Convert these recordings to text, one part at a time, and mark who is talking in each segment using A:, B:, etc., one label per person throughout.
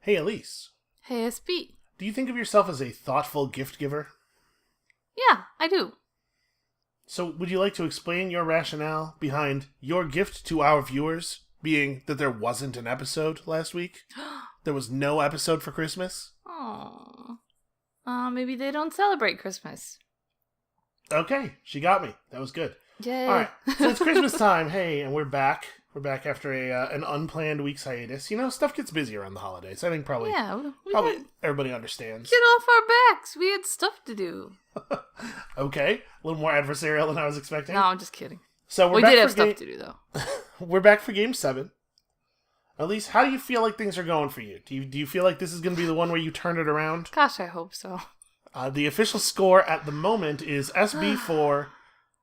A: Hey, Alise.
B: Hey, SB.
A: Do you think of yourself as a thoughtful gift giver?
B: Yeah, I do.
A: So, would you like to explain your rationale behind your gift to our viewers being that there wasn't an episode last week? There was no episode for Christmas?
B: Oh. Maybe they don't celebrate Christmas.
A: Okay, she got me. That was good.
B: Yay.
A: Alright, so it's Christmas time. Hey, and we're back. We're back after an unplanned week's hiatus. You know, stuff gets busy around the holidays. I think probably everybody understands.
B: Get off our backs. We had stuff to do.
A: Okay, a little more adversarial than I was expecting.
B: No, I'm just kidding.
A: So
B: we did have stuff to do, though.
A: We're back for Game 7. Elise, how do you feel like things are going for you? Do you feel like this is going to be the one where you turn it around?
B: Gosh, I hope so.
A: The official score at the moment is SB4,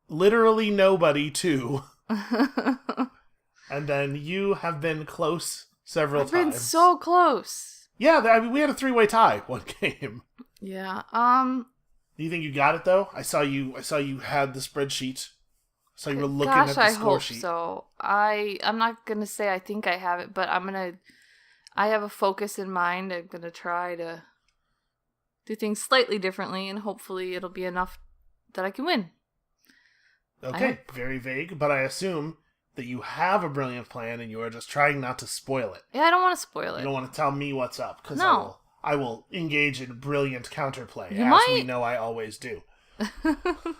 A: literally nobody 2. And then you have been close several times.
B: I've been so close.
A: Yeah, I mean, we had a 3-way tie one game.
B: Yeah.
A: Do you think you got it though? I saw you had the spreadsheet. So you were looking at the score sheet.
B: Gosh, I hope so. I'm not gonna say I think I have it, but I have a focus in mind. I'm gonna try to do things slightly differently, and hopefully it'll be enough that I can win.
A: Okay, very vague, but I assume that you have a brilliant plan and you are just trying not to spoil it.
B: Yeah, I don't want to spoil it.
A: You don't want to tell me what's up, because
B: no.
A: I will engage in brilliant counterplay,
B: we
A: know I always do.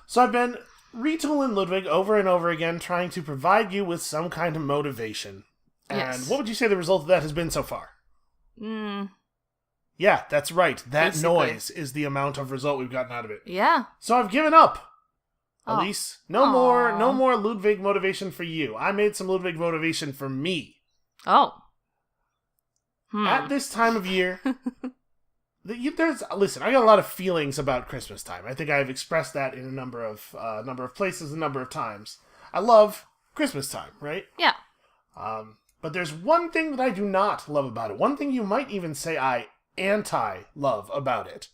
A: So I've been retooling Ludwig over and over again, trying to provide you with some kind of motivation.
B: Yes.
A: And what would you say the result of that has been so far? Yeah, that's right. That
B: Basically.
A: Noise is the amount of result we've gotten out of it.
B: Yeah.
A: So I've given up.
B: Oh.
A: Elise, no more Ludwig motivation for you. I made some Ludwig motivation for me.
B: Oh.
A: At this time of year, listen, I got a lot of feelings about Christmas time. I think I've expressed that in a number of places, a number of times. I love Christmas time, right?
B: Yeah.
A: But there's one thing that I do not love about it. One thing you might even say I anti-love about it.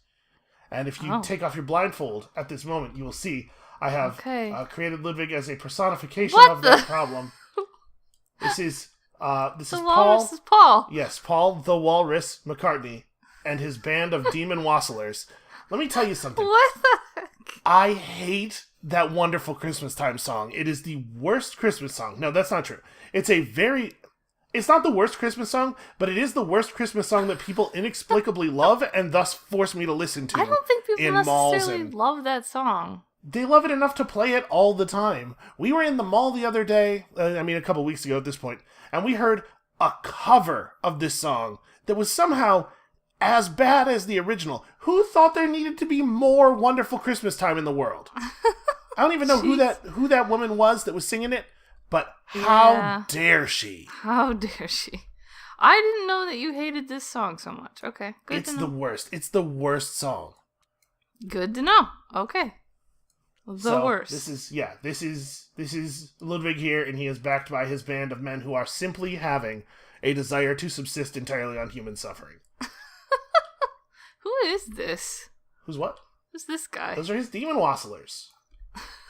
A: And if you take off your blindfold at this moment, you will see I have created Ludwig as a personification of that problem. This is Paul.
B: Walrus is Paul.
A: Yes, Paul the Walrus McCartney and his band of demon wassailers. Let me tell you something.
B: What the heck?
A: I hate that wonderful Christmas time song. It is the worst Christmas song. No, that's not true. It's not the worst Christmas song, but it is the worst Christmas song that people inexplicably love and thus force me to listen to.
B: I don't think people necessarily love that song.
A: They love it enough to play it all the time. We were in the mall the other day, a couple weeks ago at this point, and we heard a cover of this song that was somehow as bad as the original. Who thought there needed to be more wonderful Christmas time in the world? I don't even know who that woman was that was singing it, but how dare she?
B: How dare she? I didn't know that you hated this song so much. Okay, good to know.
A: It's the worst. It's the worst song.
B: Good to know. Okay. Worst.
A: This is Ludwig here, and he is backed by his band of men who are simply having a desire to subsist entirely on human suffering.
B: Who is this?
A: Who's what?
B: Who's this guy?
A: Those are his demon wassailers.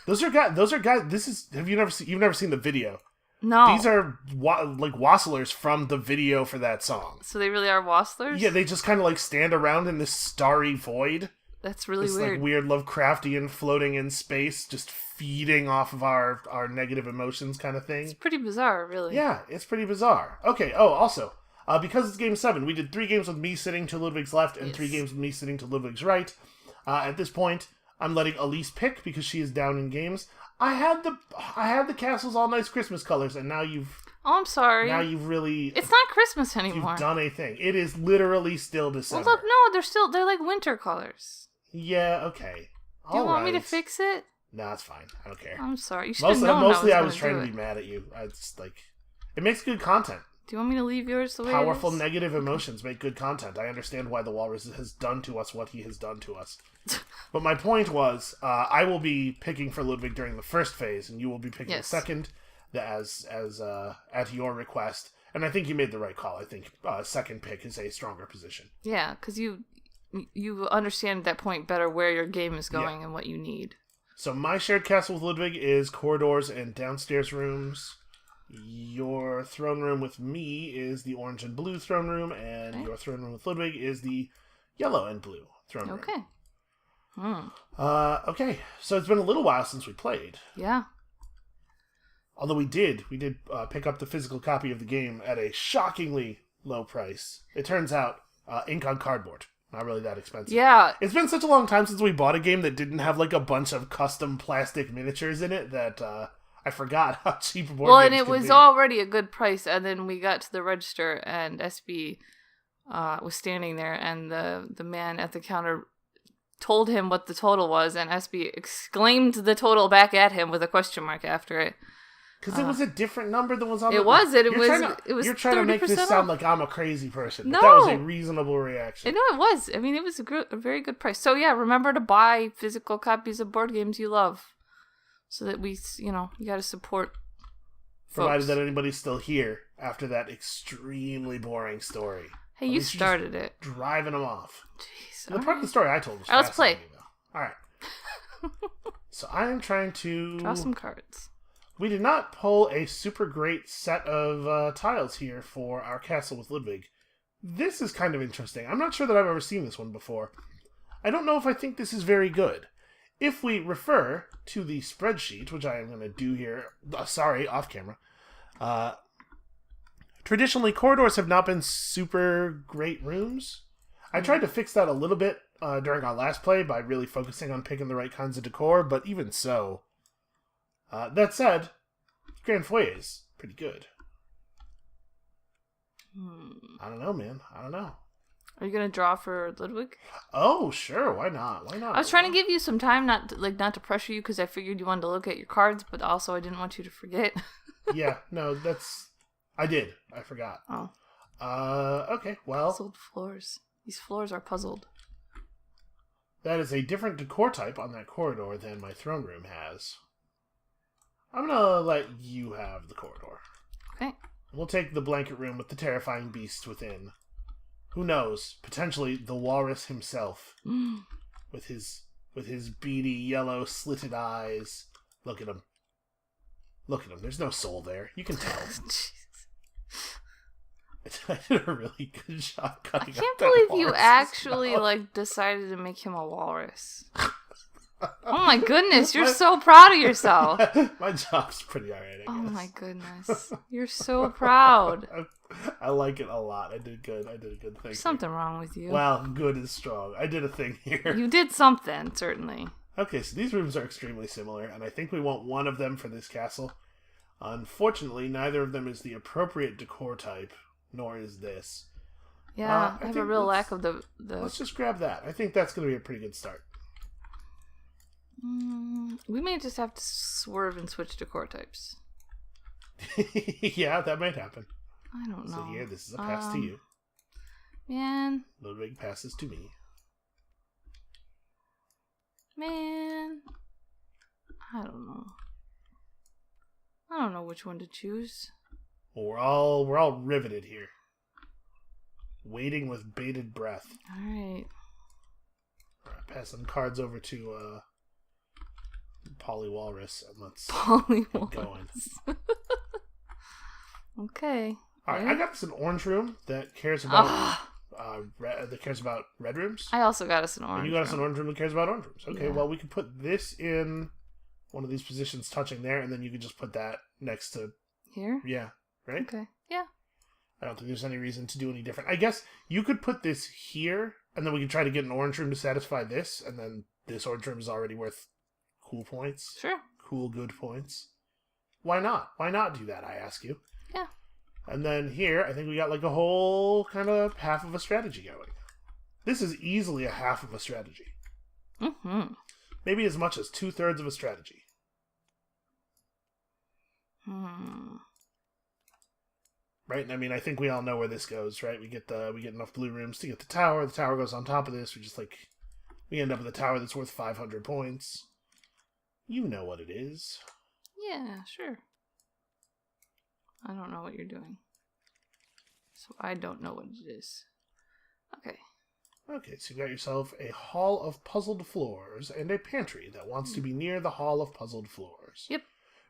A: Those are guys. You've never seen the video?
B: No.
A: These are wassailers from the video for that song.
B: So they really are wassailers?
A: Yeah, they just kind of stand around in this starry void.
B: That's really
A: this,
B: weird.
A: Weird Lovecraftian floating in space, just feeding off of our negative emotions kind of thing.
B: It's pretty bizarre, really.
A: Yeah, it's pretty bizarre. Okay, also, because it's Game 7, we did 3 games with me sitting to Ludwig's left and 3 games with me sitting to Ludwig's right. At this point, I'm letting Elise pick because she is down in games. I had the castles all nice Christmas colors, and now you've...
B: Oh, I'm sorry.
A: Now you've really...
B: It's not Christmas anymore.
A: You've done a thing. It is literally still December.
B: Well, look, no, they're like winter colors.
A: Yeah, okay.
B: Do you want me to fix it?
A: No, it's fine. I don't care.
B: I'm sorry. You should have known
A: Mostly I was trying to be mad at you. It makes good content.
B: Do you want me to leave yours the way
A: Powerful negative emotions make good content. I understand why the Walrus has done to us what he has done to us. But my point was, I will be picking for Ludwig during the first phase, and you will be picking the second, as at your request. And I think you made the right call. I think second pick is a stronger position.
B: Yeah, because you understand at that point better where your game is going and what you need.
A: So my shared castle with Ludwig is corridors and downstairs rooms. Your throne room with me is the orange and blue throne room, and your throne room with Ludwig is the yellow and blue throne room.
B: Okay.
A: Okay, so it's been a little while since we played.
B: Yeah.
A: Although we did pick up the physical copy of the game at a shockingly low price. It turns out, ink on cardboard. Not really that expensive.
B: Yeah.
A: It's been such a long time since we bought a game that didn't have like a bunch of custom plastic miniatures in it that I forgot how cheap board games
B: Well, and it
A: can
B: was
A: be.
B: already a good price, and then we got to the register, and SB was standing there, and the man at the counter told him what the total was, and SB exclaimed the total back at him with a question mark after it.
A: Because it was a different number than was on
B: It
A: the...
B: was. It was.
A: You're trying to make this
B: 30%
A: sound
B: off.
A: like I'm a crazy person.
B: No.
A: But that was a reasonable reaction.
B: I know it was. I mean, it was a very good price. So yeah, remember to buy physical copies of board games you love, so that we, you got to support.
A: Provided
B: folks.
A: that anybody's still here after that extremely boring story.
B: Hey, you started it.
A: Driving them off.
B: Jeez.
A: The part of the story I told was
B: All right, let's play.
A: fascinating, though. All right. So I am trying to...
B: Draw some cards.
A: We did not pull a super great set of tiles here for our castle with Ludwig. This is kind of interesting. I'm not sure that I've ever seen this one before. I don't know if I think this is very good. If we refer to the spreadsheet, which I am going to do here, off camera, traditionally corridors have not been super great rooms. I tried to fix that a little bit during our last play by really focusing on picking the right kinds of decor, but even so... that said, Grand Foyer is pretty good. I don't know, man. I don't know.
B: Are you gonna draw for Ludwig?
A: Oh, sure. Why not? Why not?
B: I was trying to give you some time, not to pressure you, because I figured you wanted to look at your cards, but also I didn't want you to forget.
A: Yeah, no, I did. I forgot.
B: Oh.
A: Okay, well...
B: Puzzled floors. These floors are puzzled.
A: That is a different decor type on that corridor than my throne room has. I'm gonna let you have the corridor.
B: Okay.
A: We'll take the blanket room with the terrifying beast within. Who knows? Potentially the walrus himself. With his beady, yellow, slitted eyes. Look at him. Look at him. There's no soul there. You can tell. I did a really good job cutting
B: I can't
A: out that
B: believe you
A: walrus's
B: actually
A: mouth.
B: decided to make him a walrus. Oh my goodness, you're so proud of yourself.
A: My job's pretty alright, I guess.
B: Oh my goodness. You're so proud.
A: I like it a lot. I did good. I did a good thing.
B: There's something wrong with you.
A: Well, good is strong. I did a thing here.
B: You did something, certainly.
A: Okay, so these rooms are extremely similar, and I think we want one of them for this castle. Unfortunately, neither of them is the appropriate decor type, nor is this.
B: Yeah, I have a
A: think
B: real
A: let's-
B: lack of the...
A: Let's just grab that. I think that's going to be a pretty good start.
B: We may just have to swerve and switch decor types.
A: Yeah, that might happen.
B: I don't know.
A: So here, this is a pass to you.
B: Man.
A: Ludwig passes to me.
B: Man. I don't know. I don't know which one to choose.
A: Well, we're all riveted here. Waiting with bated breath.
B: Alright.
A: Alright, pass some cards over to Polly Walrus and let's
B: Polly
A: get going.
B: Okay.
A: Alright,
B: Ready?
A: I got us an orange room that cares about red rooms.
B: I also got us an orange.
A: And you got us an orange room that cares about orange rooms. Okay,
B: Yeah.
A: well we could put this in one of these positions touching there, and then you could just put that next to
B: Here?
A: right?
B: Okay. Yeah.
A: I don't think there's any reason to do any different. I guess you could put this here, and then we could try to get an orange room to satisfy this, and then this orange room is already worth cool points.
B: Sure.
A: Cool, good points. Why not? Why not do that, I ask you?
B: Yeah.
A: And then here, I think we got like a whole kind of half of a strategy going. This is easily a half of a strategy.
B: Mm-hmm.
A: Maybe as much as 2/3 of a strategy. Right? I mean, I think we all know where this goes, right? We get enough blue rooms to get the tower. The tower goes on top of this. We end up with a tower that's worth 500 points. You know what it is.
B: Yeah, sure. I don't know what you're doing. So I don't know what it is. Okay.
A: Okay, so you got yourself a hall of puzzled floors and a pantry that wants to be near the hall of puzzled floors.
B: Yep.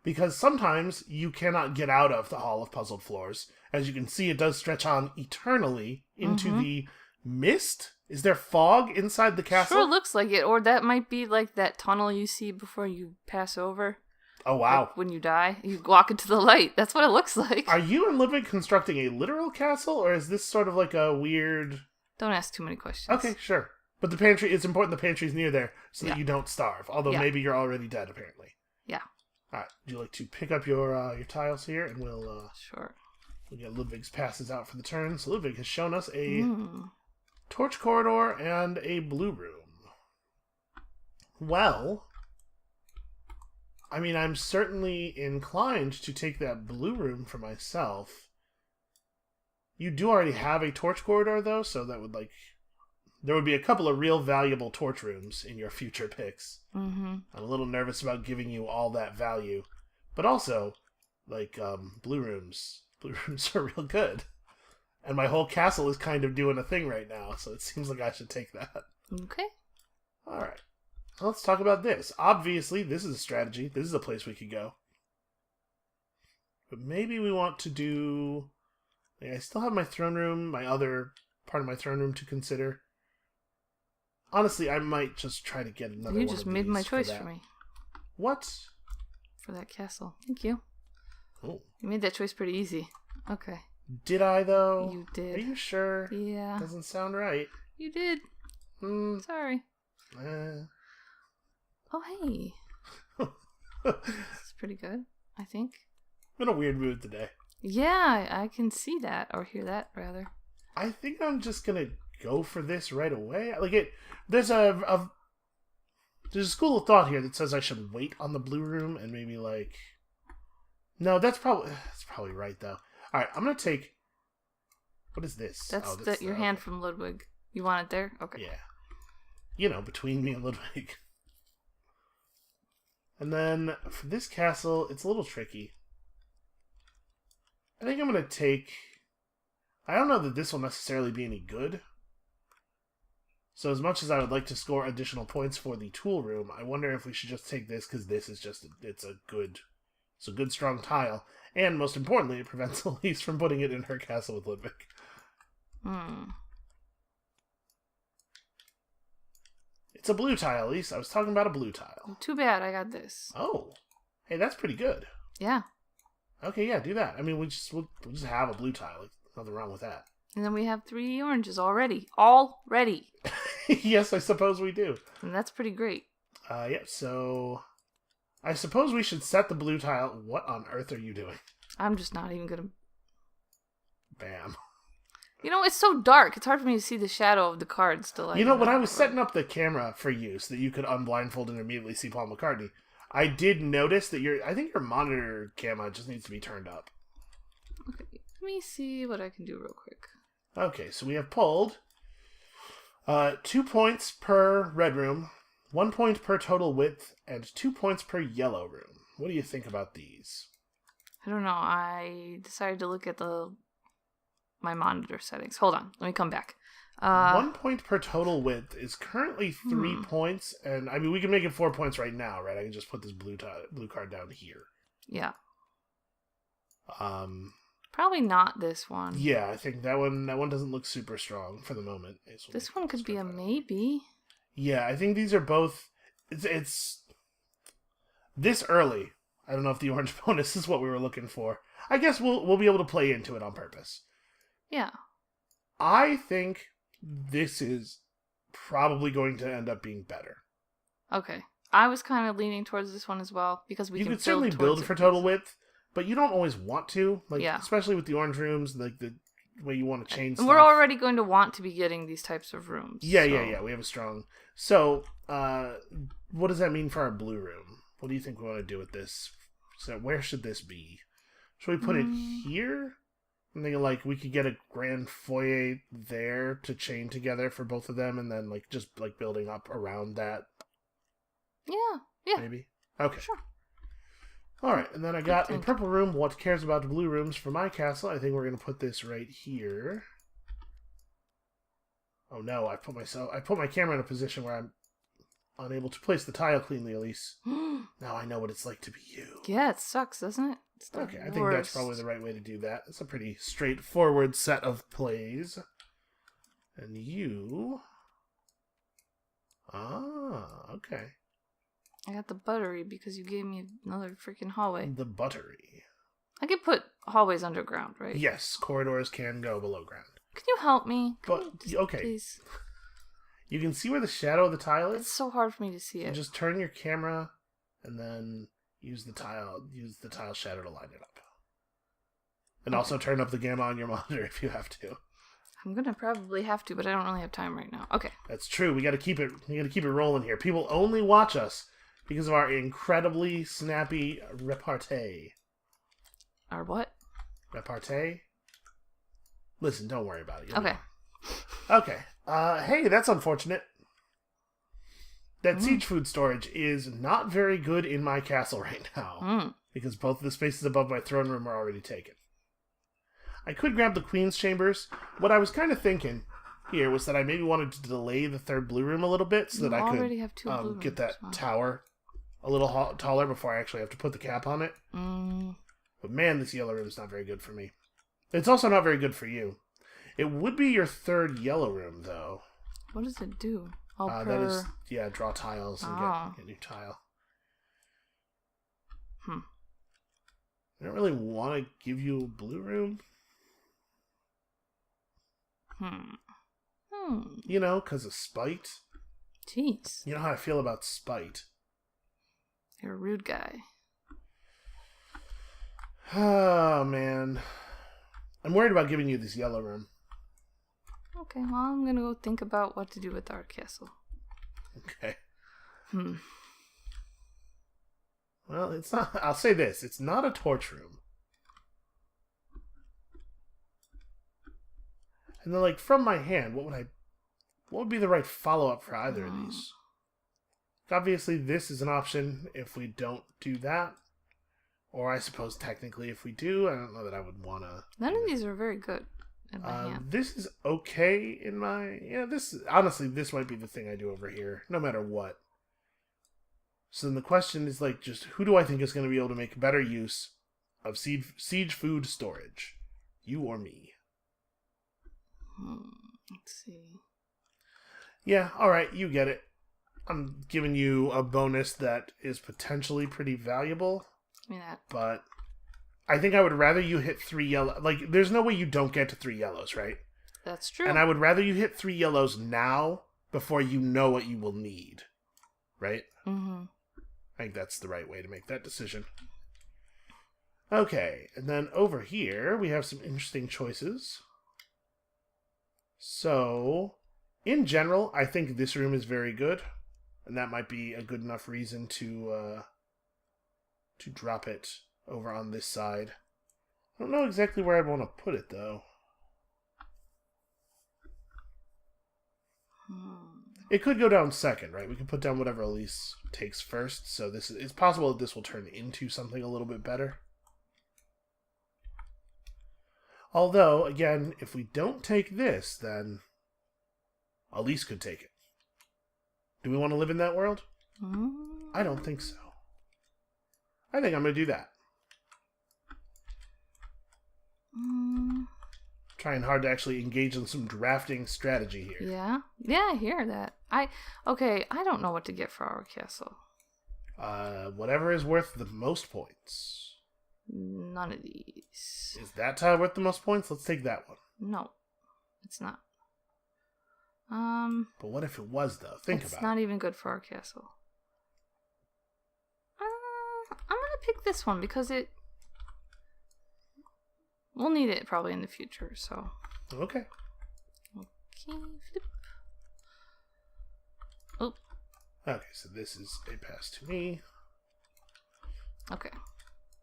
A: because sometimes you cannot get out of the Hall of Puzzled Floors. As you can see, it does stretch on eternally into the mist. Is there fog inside the castle?
B: Sure looks like it, or that might be like that tunnel you see before you pass over.
A: Oh, wow.
B: Like when you die, you walk into the light. That's what it looks like.
A: Are you and Ludwig constructing a literal castle, or is this sort of like a weird...
B: Don't ask too many questions.
A: Okay, sure. But the pantry, it's important the pantry's near there so that you don't starve. Although maybe you're already dead, apparently.
B: Yeah.
A: Alright, would you like to pick up your tiles here, and we'll...
B: Sure.
A: We'll get Ludwig's passes out for the turn. So Ludwig has shown us a torch corridor and a blue room. Well... I mean, I'm certainly inclined to take that blue room for myself. You do already have a torch corridor, though, so that would, like... There would be a couple of real valuable torch rooms in your future picks. I'm a little nervous about giving you all that value. But also, like, blue rooms. Blue rooms are real good. And my whole castle is kind of doing a thing right now, so it seems like I should take that.
B: Okay.
A: Alright. Let's talk about this. Obviously, this is a strategy. This is a place we could go. But maybe we want to do... I still have my throne room, my other part of my throne room to consider. Honestly, I might just try to get another one.
B: You just made my choice for me.
A: What?
B: For that castle. Thank you.
A: Oh.
B: You made that choice pretty easy. Okay.
A: Did I, though?
B: You did.
A: Are you sure?
B: Yeah.
A: Doesn't sound right.
B: You did. Sorry. Oh, hey. It's pretty good, I think.
A: I'm in a weird mood today.
B: Yeah, I can see that, or hear that, rather.
A: I think I'm just gonna go for this right away. Like there's a school of thought here that says I should wait on the blue room and maybe like... No, that's probably right, though. Alright, I'm gonna take... What is this?
B: That's your hand from Ludwig. You want it there? Okay.
A: Yeah. You know, between me and Ludwig. And then, for this castle, it's a little tricky. I think I'm going to take... I don't know that this will necessarily be any good. So as much as I would like to score additional points for the tool room, I wonder if we should just take this, because this is just... It's a good, strong tile. And, most importantly, it prevents Alise from putting it in her castle with Ludwig. It's a blue tile, Alise. I was talking about a blue tile.
B: Too bad, I got this.
A: Oh. Hey, that's pretty good.
B: Yeah.
A: Okay, yeah, do that. I mean, we'll just have a blue tile. Like, nothing wrong with that.
B: And then we have 3 oranges already. Already.
A: Yes, I suppose we do.
B: And that's pretty great.
A: Yeah, so... I suppose we should set the blue tile. What on earth are you doing?
B: I'm just not even gonna...
A: Bam.
B: You know, it's so dark. It's hard for me to see the shadow of the cards to like...
A: You know, when I was setting up the camera for you so that you could unblindfold and immediately see Paul McCartney, I did notice that I think your monitor camera just needs to be turned up.
B: Okay, let me see what I can do real quick.
A: Okay, so we have pulled 2 points per red room, 1 point per total width, and 2 points per yellow room. What do you think about these?
B: I don't know. I decided to look at my monitor settings. Hold on. Let me come back.
A: 1 point per total width is currently 3 points, and I mean we can make it 4 points right now, right? I can just put this blue card down here.
B: Yeah. Probably not this one.
A: Yeah, I think that one doesn't look super strong for the moment.
B: This one could be a maybe.
A: Yeah, I think these are both. It's this early. I don't know if the orange bonus is what we were looking for. I guess we'll be able to play into it on purpose.
B: Yeah.
A: I think this is probably going to end up being better.
B: Okay. I was kind of leaning towards this one as well, because you
A: could certainly build for total width, but you don't always want to. Like, especially with the orange rooms, like the way you want to change stuff.
B: And we're already going to want to be getting these types of rooms.
A: Yeah. We have a strong... So, what does that mean for our blue room? What do you think we want to do with this? So, where should this be? Should we put it here? I'm thinking, like, we could get a grand foyer there to chain together for both of them, and then, like, just, like, building up around that.
B: Yeah.
A: Maybe? Okay.
B: Sure.
A: Alright, and then I got a purple room. What cares about the blue rooms for my castle? I think we're going to put this right here. Oh, no, I put my camera in a position where I'm unable to place the tile cleanly, Alise. Now I know what it's like to be you.
B: Yeah, it sucks, doesn't it? It's the
A: Okay, I think that's
B: worst.
A: probably the right way to do that. It's a pretty straightforward set of plays. And you... Ah, okay.
B: I got the buttery because you gave me another freaking hallway.
A: The buttery.
B: I could put hallways underground, right?
A: Yes, corridors can go below ground.
B: Can you help me?
A: Okay.
B: Please.
A: You can see where the shadow of the tile is?
B: It's so hard for me to see it.
A: Just turn your camera and then use the tile shadow to line it up. And also turn up the gamma on your monitor if you have to.
B: I'm gonna probably have to, but I don't really have time right now. Okay.
A: That's true. We gotta keep it rolling here. People only watch us because of our incredibly snappy repartee.
B: Our what?
A: Repartee? Listen, don't worry about it.
B: Okay.
A: Okay. Hey, that's unfortunate. That siege food storage is not very good in my castle right now. Because both of the spaces above my throne room are already taken. I could grab the Queen's Chambers. What I was kind of thinking here was that I maybe wanted to delay the third blue room a little bit so that I could
B: have two blue
A: get that
B: rooms.
A: tower a little taller before I actually have to put the cap on it. But man, this yellow room is not very good for me. It's also not very good for you. It would be your third yellow room, though.
B: What does it do? Oh,
A: That is, draw tiles and get new tile. I don't really want to give you a blue room. You know, because of spite.
B: Jeez.
A: You know how I feel about spite.
B: You're a rude guy.
A: Oh, man. I'm worried about giving you this yellow room.
B: Okay, well, I'm gonna go think about what to do with our castle.
A: Okay. Well, it's not... I'll say this. It's not a torch room. And then, like, from my hand, what would be the right follow-up for either of these? Obviously, this is an option if we don't do that. Or I suppose, technically, if we do, I don't know that I would want to...
B: None of these are very good in my hand.
A: This is okay in my... Yeah, honestly, this might be the thing I do over here, no matter what. So then the question is, like, just who do I think is going to be able to make better use of siege food storage? You or me?
B: Let's see.
A: Yeah, alright, you get it. I'm giving you a bonus that is potentially pretty valuable. But I think I would rather you hit 3 yellow. Like, there's no way you don't get to 3 yellows, right?
B: That's true.
A: And I would rather you hit 3 yellows now before you know what you will need. Right? I think that's the right way to make that decision. Okay, and then over here, we have some interesting choices. So, in general, I think this room is very good. And that might be a good enough reason to drop it over on this side. I don't know exactly where I'd want to put it, though. It could go down second, right? We can put down whatever Alise takes first. So it's possible that this will turn into something a little bit better. Although, again, if we don't take this, then Alise could take it. Do we want to live in that world? I don't think so. I think I'm going to do that. Trying hard to actually engage in some drafting strategy here.
B: Yeah, I hear that. I don't know what to get for our castle.
A: Whatever is worth the most points.
B: None of these.
A: Is that tile worth the most points? Let's take that one.
B: No, it's not.
A: But what if it was, though? Think about it.
B: It's not even good for our castle. I'm gonna pick this one because we'll need it probably in the future, so.
A: Okay.
B: Flip. Oh.
A: Okay, so this is a pass to me.
B: Okay.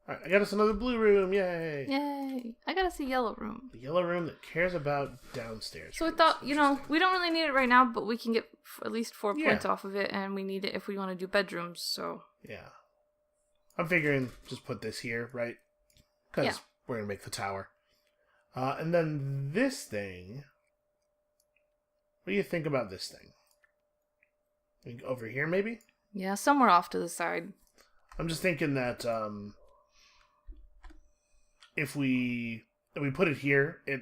A: Alright, I got us another blue room, yay!
B: Yay! I got us a yellow room.
A: The yellow room that cares about downstairs.
B: So we thought, we don't really need it right now, but we can get at least 4 points off of it, and we need it if we want to do bedrooms, so.
A: Yeah. I'm figuring just put this here, right? Because we're going to make the tower. And then this thing. What do you think about this thing? Like over here, maybe?
B: Yeah, somewhere off to the side.
A: I'm just thinking that if we put it here, it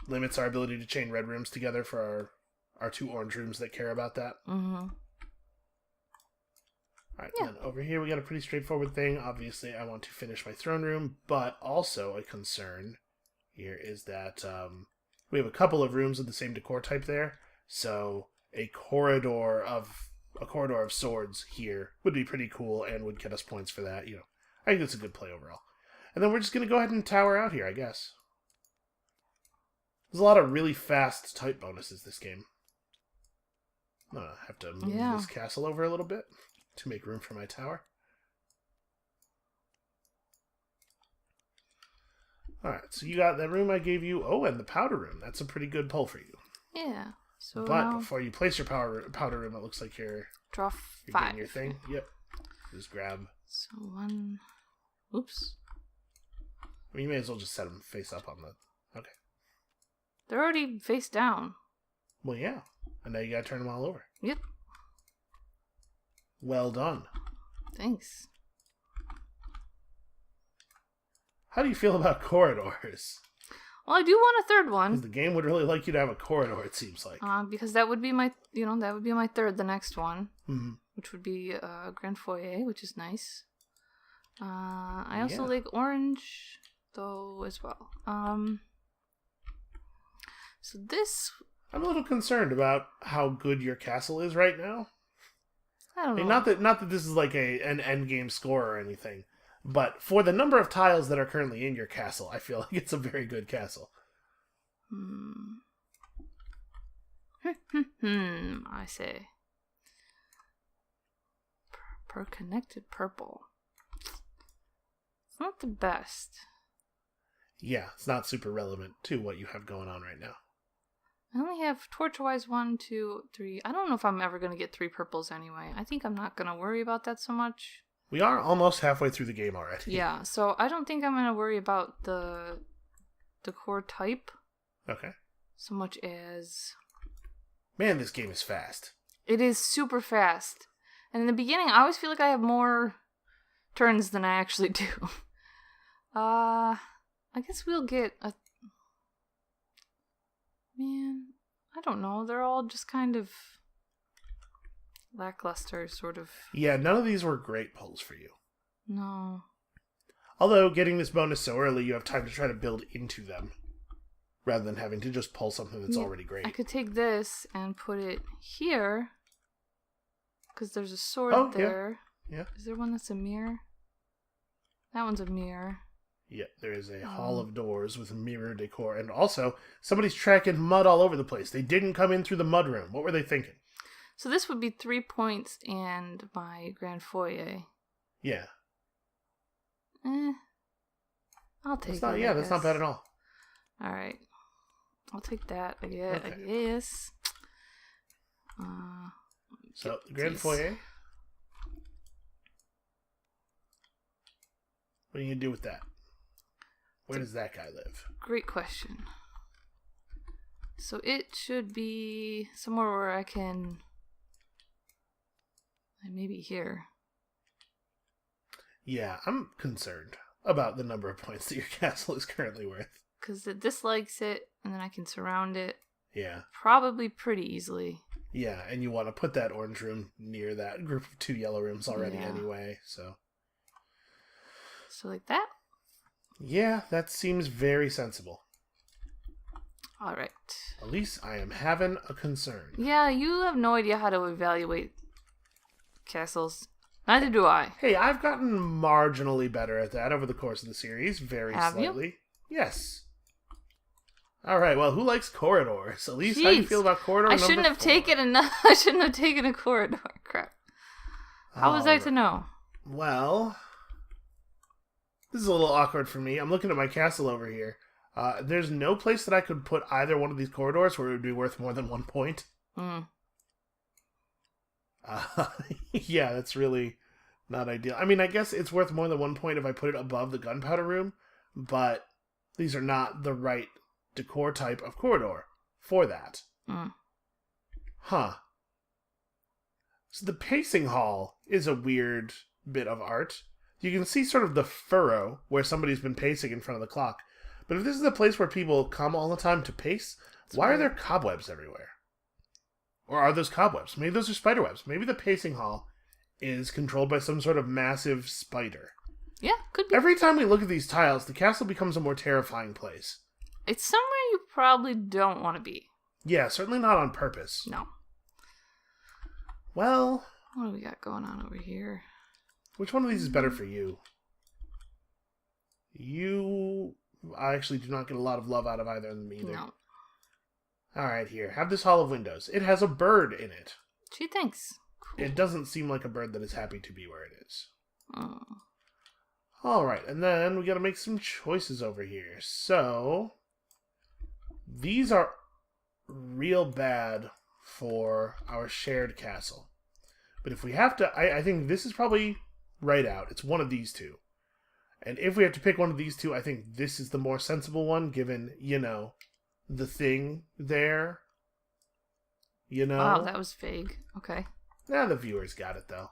A: limits our ability to chain red rooms together for our 2 orange rooms that care about that.
B: Mm-hmm.
A: Alright, yeah. Then over here we got a pretty straightforward thing. Obviously, I want to finish my throne room, but also a concern here is that we have a couple of rooms with the same decor type there, so a corridor of swords here would be pretty cool and would get us points for that. I think that's a good play overall. And then we're just going to go ahead and tower out here, I guess. There's a lot of really fast type bonuses this game. I have to move this castle over a little bit to make room for my tower. Alright, so you got that room I gave you. Oh, and the powder room. That's a pretty good pull for you.
B: Yeah. So
A: but before you place your powder room, it looks like you're
B: draw 5.
A: Getting your thing. Yep. Just grab.
B: So 1. Oops.
A: I mean, you may as well just set them face up on the... Okay.
B: They're already face down.
A: Well, yeah. And now you gotta turn them all over.
B: Yep.
A: Well done.
B: Thanks.
A: How do you feel about corridors?
B: Well, I do want a third one.
A: Because the game would really like you to have a corridor, it seems like.
B: Because that would be my, that would be my third, the next one.
A: Mm-hmm.
B: Which would be Grand Foyer, which is nice. I also like orange, though, as well. So this...
A: I'm a little concerned about how good your castle is right now.
B: I don't know.
A: Not that this is like an end game score or anything, but for the number of tiles that are currently in your castle, I feel like it's a very good castle.
B: I say. Per connected purple. It's not the best.
A: Yeah, it's not super relevant to what you have going on right now.
B: I only have torch-wise 1, 2, 3. I don't know if I'm ever going to get 3 purples anyway. I think I'm not going to worry about that so much.
A: We are almost halfway through the game already.
B: Yeah, so I don't think I'm going to worry about the core type.
A: Okay.
B: So much as...
A: Man, this game is fast.
B: It is super fast. And in the beginning, I always feel like I have more turns than I actually do. I guess we'll get a... Man, I don't know. They're all just kind of lackluster, sort of.
A: Yeah, none of these were great pulls for you.
B: No.
A: Although, getting this bonus so early, you have time to try to build into them, rather than having to just pull something that's already great.
B: I could take this and put it here, because there's a sword there.
A: Yeah.
B: Is there one that's a mirror? That one's a mirror.
A: Yeah, there is a hall of doors with mirror decor. And also, somebody's tracking mud all over the place. They didn't come in through the mud room. What were they thinking?
B: So this would be 3 points and my Grand Foyer.
A: Yeah.
B: I'll take it.
A: That's not bad at all.
B: Alright. I'll take that, I guess.
A: So, Grand Foyer. What are you going to do with that? Where does that guy live?
B: Great question. So it should be somewhere where I can... Maybe here.
A: Yeah, I'm concerned about the number of points that your castle is currently worth.
B: Because it dislikes it, and then I can surround it.
A: Yeah.
B: Probably pretty easily.
A: Yeah, and you want to put that orange room near that group of 2 yellow rooms already anyway, so...
B: So like that?
A: Yeah, that seems very sensible.
B: Alright.
A: Alise, I am having a concern.
B: Yeah, you have no idea how to evaluate castles. Neither do I.
A: Hey, I've gotten marginally better at that over the course of the series. Very
B: have
A: slightly. You? Yes. Alright, well, who likes corridors? Alise, how do you feel about corridor number 4?
B: I shouldn't have taken a corridor. Crap. How was I to know?
A: Well... This is a little awkward for me. I'm looking at my castle over here. There's no place that I could put either one of these corridors where it would be worth more than 1 point. Yeah, that's really not ideal. I mean, I guess it's worth more than 1 point if I put it above the gunpowder room, but these are not the right decor type of corridor for that. Huh. So the pacing hall is a weird bit of art. You can see sort of the furrow where somebody's been pacing in front of the clock. But if this is the place where people come all the time to pace, why are there cobwebs everywhere? Or are those cobwebs? Maybe those are spider webs. Maybe the pacing hall is controlled by some sort of massive spider.
B: Yeah, could be.
A: Every time we look at these tiles, the castle becomes a more terrifying place.
B: It's somewhere you probably don't want to be.
A: Yeah, certainly not on purpose.
B: No.
A: Well...
B: What do we got going on over here?
A: Which one of these is better for you? I actually do not get a lot of love out of either of them either.
B: No.
A: Alright, here. Have this hall of windows. It has a bird in it.
B: She thinks. Cool.
A: It doesn't seem like a bird that is happy to be where it is.
B: Oh.
A: Alright, and then we gotta make some choices over here. So, these are real bad for our shared castle. But if we have to, I think this is probably right out. It's one of these two. And if we have to pick one of these two, I think this is the more sensible one, given, the thing there.
B: Wow, that was vague. Okay.
A: Nah, the viewers got it, though.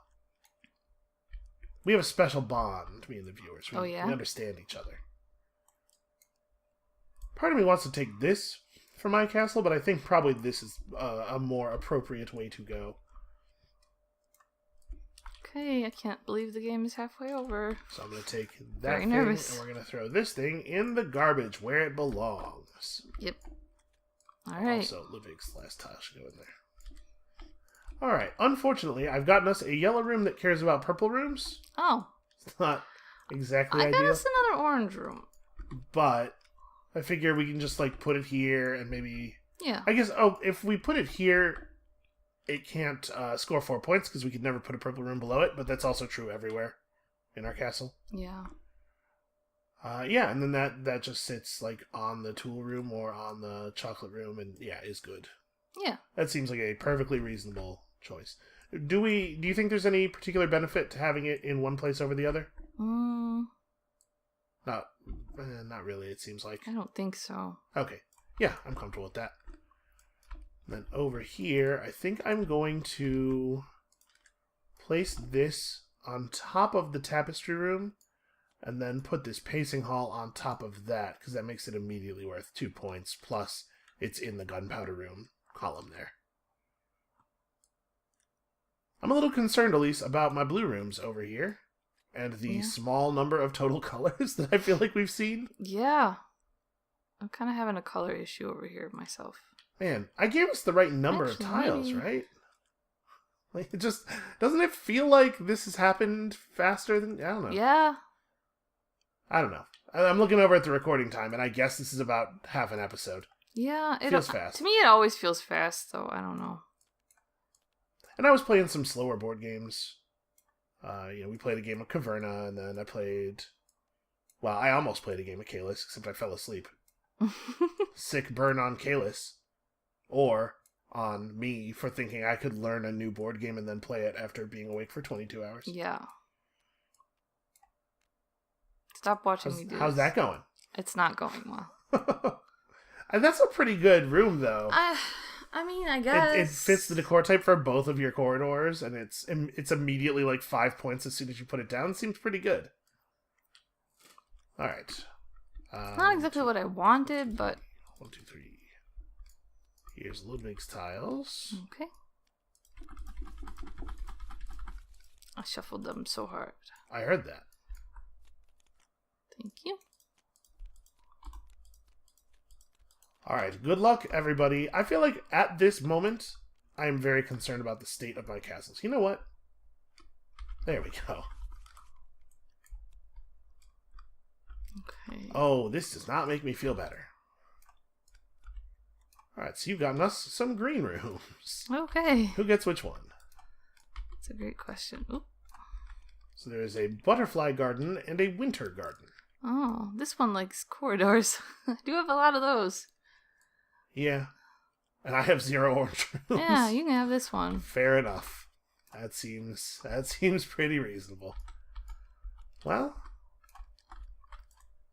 A: We have a special bond, me and the viewers. We understand each other. Part of me wants to take this for my castle, but I think probably this is a more appropriate way to go.
B: Okay, I can't believe the game is halfway over.
A: So I'm going to take that thing, and we're going to throw this thing in the garbage where it belongs.
B: Yep. All right.
A: Also, Ludwig's last tile should go in there. All right. Unfortunately, I've gotten us a yellow room that cares about purple rooms.
B: Oh.
A: It's not exactly
B: I
A: ideal.
B: got us another orange room.
A: But I figure we can just, put it here and maybe...
B: Yeah.
A: I guess, if we put it here... It can't score 4 points because we could never put a purple room below it, but that's also true everywhere in our castle.
B: Yeah.
A: Yeah, and then that just sits on the tool room or on the chocolate room, and is good.
B: Yeah.
A: That seems like a perfectly reasonable choice. Do you think there's any particular benefit to having it in one place over the other? Not really. It seems like.
B: I don't think so.
A: Okay. Yeah, I'm comfortable with that. Then over here, I think I'm going to place this on top of the tapestry room and then put this pacing hall on top of that because that makes it immediately worth 2 points, plus it's in the gunpowder room column there. I'm a little concerned, Alise, about my blue rooms over here and the small number of total colors that I feel like we've seen.
B: Yeah. I'm kind of having a color issue over here myself.
A: Man, I gave us the right number of tiles, right? It just... Doesn't it feel like this has happened faster than... I don't know.
B: Yeah.
A: I don't know. I'm looking over at the recording time, and I guess this is about half an episode.
B: Yeah.
A: It feels fast.
B: To me, it always feels fast, so I don't know.
A: And I was playing some slower board games. We played a game of Caverna, and then I played... Well, I almost played a game of Kalis, except I fell asleep. Sick burn on Kalis. Or on me for thinking I could learn a new board game and then play it after being awake for 22 hours.
B: Yeah. Stop watching me do
A: How's that going?
B: It's not going well.
A: And that's a pretty good room, though.
B: I mean, I guess...
A: It fits the decor type for both of your corridors, and it's immediately 5 points as soon as you put it down. It seems pretty good. Alright.
B: Not exactly what I wanted, but...
A: 1, 2, 3... Here's Ludwig's tiles.
B: Okay. I shuffled them so hard.
A: I heard that.
B: Thank you.
A: Alright, good luck, everybody. I feel like at this moment, I am very concerned about the state of my castles. You know what? There we go.
B: Okay.
A: Oh, this does not make me feel better. Alright, so you've gotten us some green rooms.
B: Okay.
A: Who gets which one?
B: That's a great question. Oop.
A: So there is a butterfly garden and a winter garden.
B: Oh, this one likes corridors. I do have a lot of those.
A: Yeah. And I have 0 orange rooms.
B: Yeah, you can have this one.
A: Fair enough. That seems pretty reasonable. Well,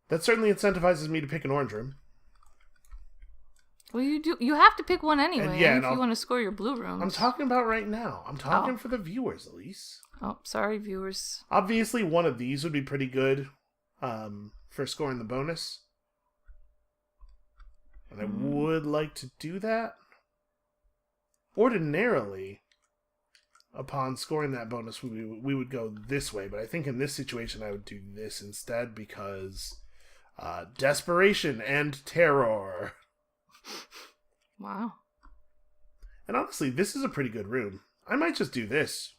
A: that certainly incentivizes me to pick an orange room.
B: Well, you have to pick one anyway
A: And
B: if you want to score your blue rooms.
A: I'm talking about right now. I'm talking for the viewers, Alise.
B: Oh, sorry, viewers.
A: Obviously, one of these would be pretty good for scoring the bonus. And I would like to do that. Ordinarily, upon scoring that bonus, we would go this way. But I think in this situation, I would do this instead because desperation and terror.
B: Wow.
A: And honestly, this is a pretty good room. I might just do this.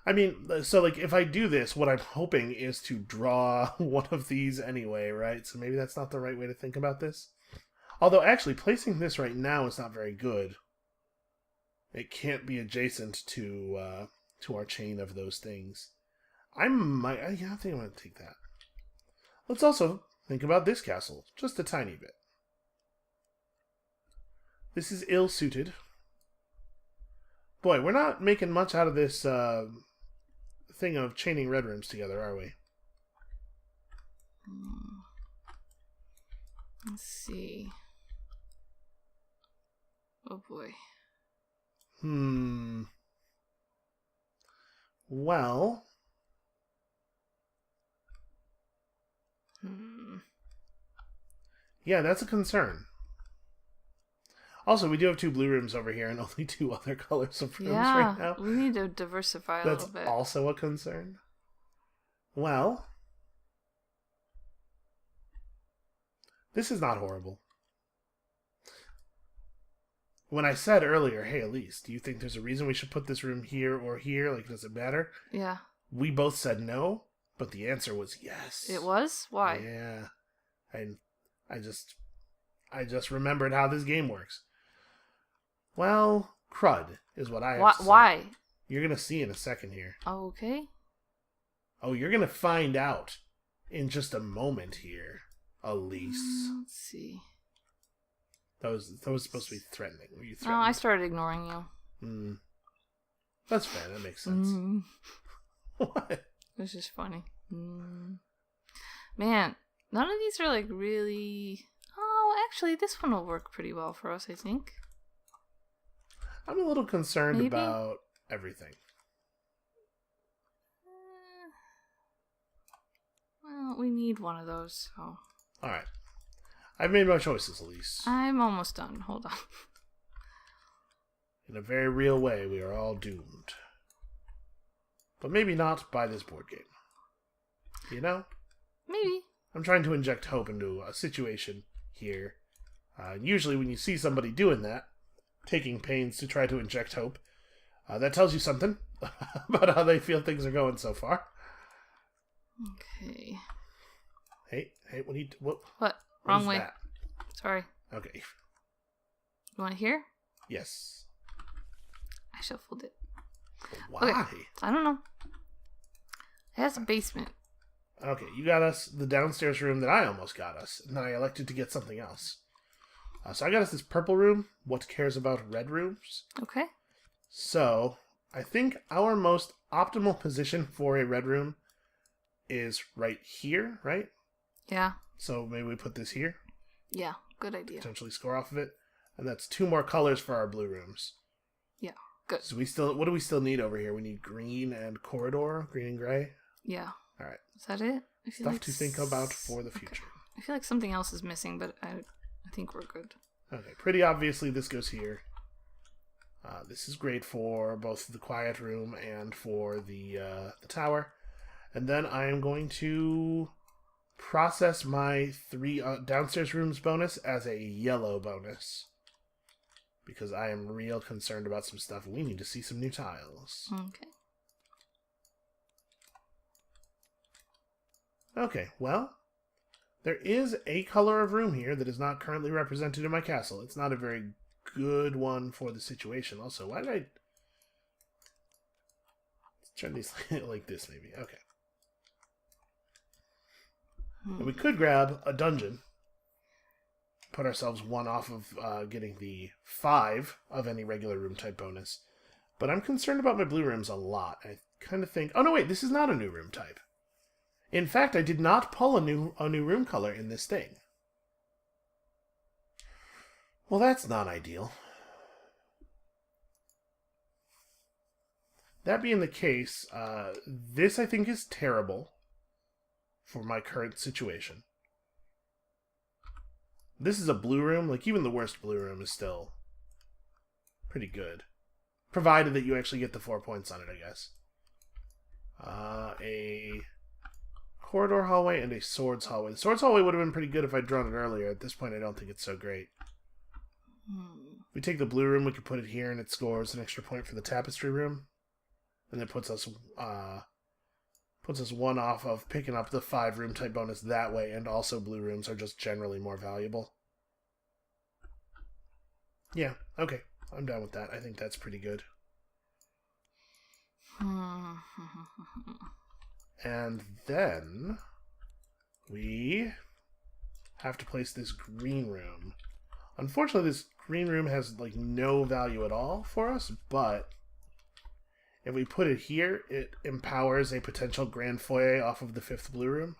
A: I mean, so like if I do this, what I'm hoping is to draw one of these anyway, right? So maybe that's not the right way to think about this. Although actually placing this right now is not very good. It can't be adjacent to our chain of those things. I think I'm going to take that. Let's also think about this castle, just a tiny bit. This is ill-suited. Boy, we're not making much out of this thing of chaining red rooms together, are we?
B: Let's see. Oh boy.
A: Well... Yeah, that's a concern. Also, we do have 2 blue rooms over here and only 2 other colors of rooms right now.
B: We need to diversify a little bit.
A: That's also a concern. Well, this is not horrible. When I said earlier, hey, Alise, do you think there's a reason we should put this room here or here? Like, does it matter?
B: Yeah.
A: We both said no, but the answer was yes.
B: It was? Why?
A: Yeah. I just remembered how this game works. Well, crud is what I have to say.
B: Why?
A: You're going to see in a second here.
B: Okay.
A: Oh, you're going to find out in just a moment here, Alise.
B: Let's see.
A: That was supposed to be threatening. Were you
B: Oh,
A: threatening?
B: I started ignoring you.
A: That's fair. That makes sense. What?
B: It's just funny. Man, none of these are like really... Oh, actually, this one will work pretty well for us, I think.
A: I'm a little concerned
B: Maybe?
A: about everything.
B: Well, we need one of those, so...
A: Alright. I've made my choices, Alise.
B: I'm almost done. Hold on.
A: In a very real way, we are all doomed. But maybe not by this board game. You know?
B: Maybe.
A: I'm trying to inject hope into a situation here. Usually when you see somebody doing that, taking pains to try to inject hope, that tells you something about how they feel things are going so far.
B: Okay.
A: Hey, what?
B: What? Wrong
A: is
B: way.
A: That?
B: Sorry.
A: Okay.
B: You want to hear?
A: Yes.
B: I shuffled it.
A: Why?
B: Okay. I don't know. It has a basement.
A: Okay, you got us the downstairs room that I almost got us, and then I elected to get something else. So I got us this purple room. What cares about red rooms?
B: Okay.
A: So I think our most optimal position for a red room is right here, right?
B: Yeah.
A: So maybe we put this here.
B: Yeah. Good idea.
A: Potentially score off of it. And that's 2 more colors for our blue rooms.
B: Yeah. Good.
A: So what do we still need over here? We need green and corridor, green and gray.
B: Yeah.
A: All right.
B: Is that it? I feel
A: Stuff to think about for the future.
B: Okay. I feel like something else is missing, but I think we're good.
A: Okay. Pretty obviously this goes here. This is great for both the quiet room and for the tower. And then I am going to process my 3 downstairs rooms bonus as a yellow bonus. Because I am real concerned about some stuff. We need to see some new tiles.
B: Okay.
A: Okay, well, there is a color of room here that is not currently represented in my castle. It's not a very good one for the situation. Also, why did I... Let's turn these like this, maybe. Okay. And we could grab a dungeon. Put ourselves 1 off of getting the 5 of any regular room type bonus. But I'm concerned about my blue rooms a lot. I kind of think... Oh, no, wait, this is not a new room type. In fact, I did not pull a new room color in this thing. Well, that's not ideal. That being the case, this I think is terrible for my current situation. This is a blue room. Like, even the worst blue room is still pretty good. Provided that you actually get the 4 points on it, I guess. A corridor hallway and a swords hallway. The swords hallway would have been pretty good if I'd drawn it earlier. At this point, I don't think it's so great. We take the blue room, we could put it here, and it scores an extra point for the tapestry room. And it puts us one off of picking up the 5 room type bonus that way, and also blue rooms are just generally more valuable. Yeah, okay. I'm down with that. I think that's pretty good. And then we have to place this green room. Unfortunately, this green room has like no value at all for us, but if we put it here, it empowers a potential grand foyer off of the 5th blue room.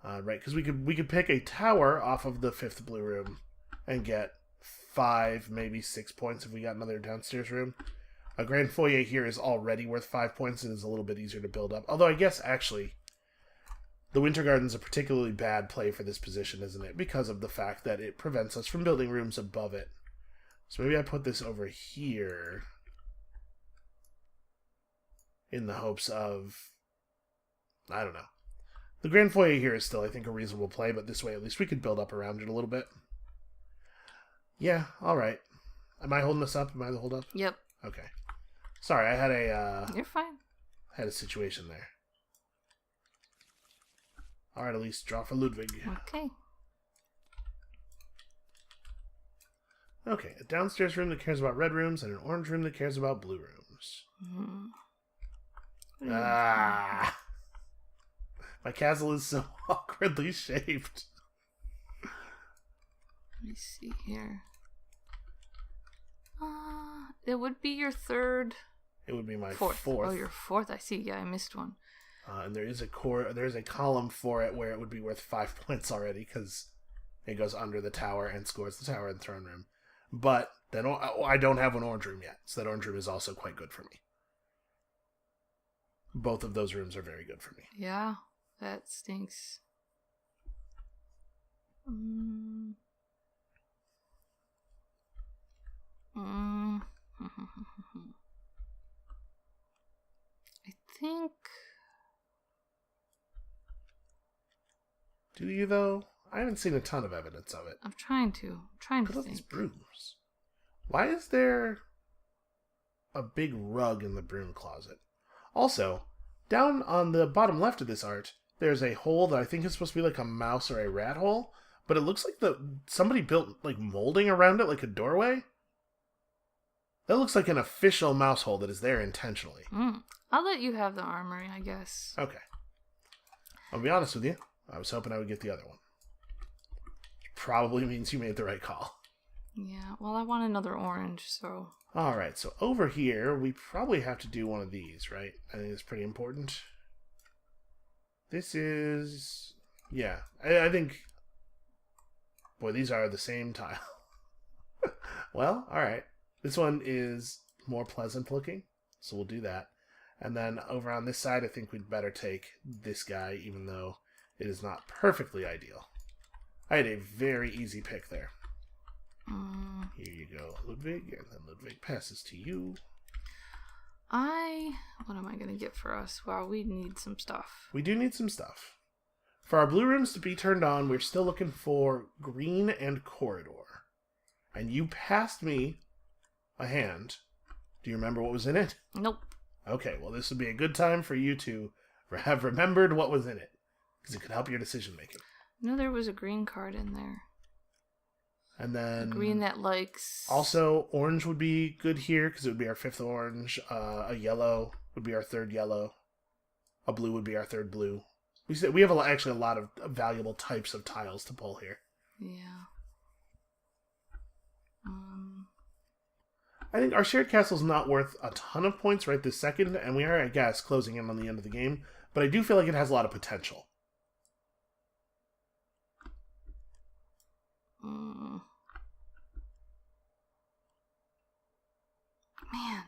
A: Right, because we could pick a tower off of the 5th blue room and get 5, maybe 6 points if we got another downstairs room. A grand foyer here is already worth 5 points and is a little bit easier to build up. Although I guess, actually, the Winter Garden's a particularly bad play for this position, isn't it? Because of the fact that it prevents us from building rooms above it. So maybe I put this over here in the hopes of, I don't know. The grand foyer here is still, I think, a reasonable play, but this way at least we could build up around it a little bit. Yeah, alright. Am I holding this up? Am I the hold up?
B: Yep.
A: Okay. Sorry, I had a...
B: You're fine.
A: Had a situation there. Alright, Alise, draw for Ludwig.
B: Okay.
A: Okay, a downstairs room that cares about red rooms and an orange room that cares about blue rooms. Ah! My castle is so awkwardly shaped.
B: Let me see here. It would be your third.
A: It would be my
B: fourth.
A: fourth.
B: Oh, your fourth. I see. Yeah, I missed one.
A: And there is a column for it where it would be worth 5 points already because it goes under the tower and scores the tower and throne room. But then I don't have an orange room yet, so that orange room is also quite good for me. Both of those rooms are very good for me.
B: Yeah, that stinks. I think.
A: Do you though? I haven't seen a ton of evidence of it.
B: I'm trying to
A: Look at these brooms. Why is there a big rug in the broom closet? Also, down on the bottom left of this art, there's a hole that I think is supposed to be like a mouse or a rat hole, but it looks like somebody built like molding around it like a doorway. That looks like an official mouse hole that is there intentionally.
B: I'll let you have the armory, I guess.
A: Okay. I'll be honest with you. I was hoping I would get the other one. Probably means you made the right call.
B: Yeah, well, I want another orange, so...
A: Alright, so over here, we probably have to do one of these, right? I think it's pretty important. This is... Yeah, I think... Boy, these are the same tile. Well, alright. This one is more pleasant looking, so we'll do that. And then over on this side, I think we'd better take this guy, even though it is not perfectly ideal. I had a very easy pick there. Here you go, Ludwig, and then Ludwig passes to you.
B: What am I going to get for us? Wow, we need some stuff.
A: We do need some stuff. For our blue rooms to be turned on, we're still looking for green and corridor. And you passed me a hand. Do you remember what was in it?
B: Nope.
A: Okay, well, this would be a good time for you to have remembered what was in it, because it could help your decision making.
B: No, there was a green card in there.
A: And then...
B: Green that likes...
A: Also, orange would be good here, because it would be our 5th orange. A yellow would be our 3rd yellow. A blue would be our 3rd blue. We have actually a lot of valuable types of tiles to pull here.
B: Yeah.
A: I think our shared castle is not worth a ton of points right this second, and we are, I guess, closing in on the end of the game. but I do feel like it has a lot of potential.
B: Man.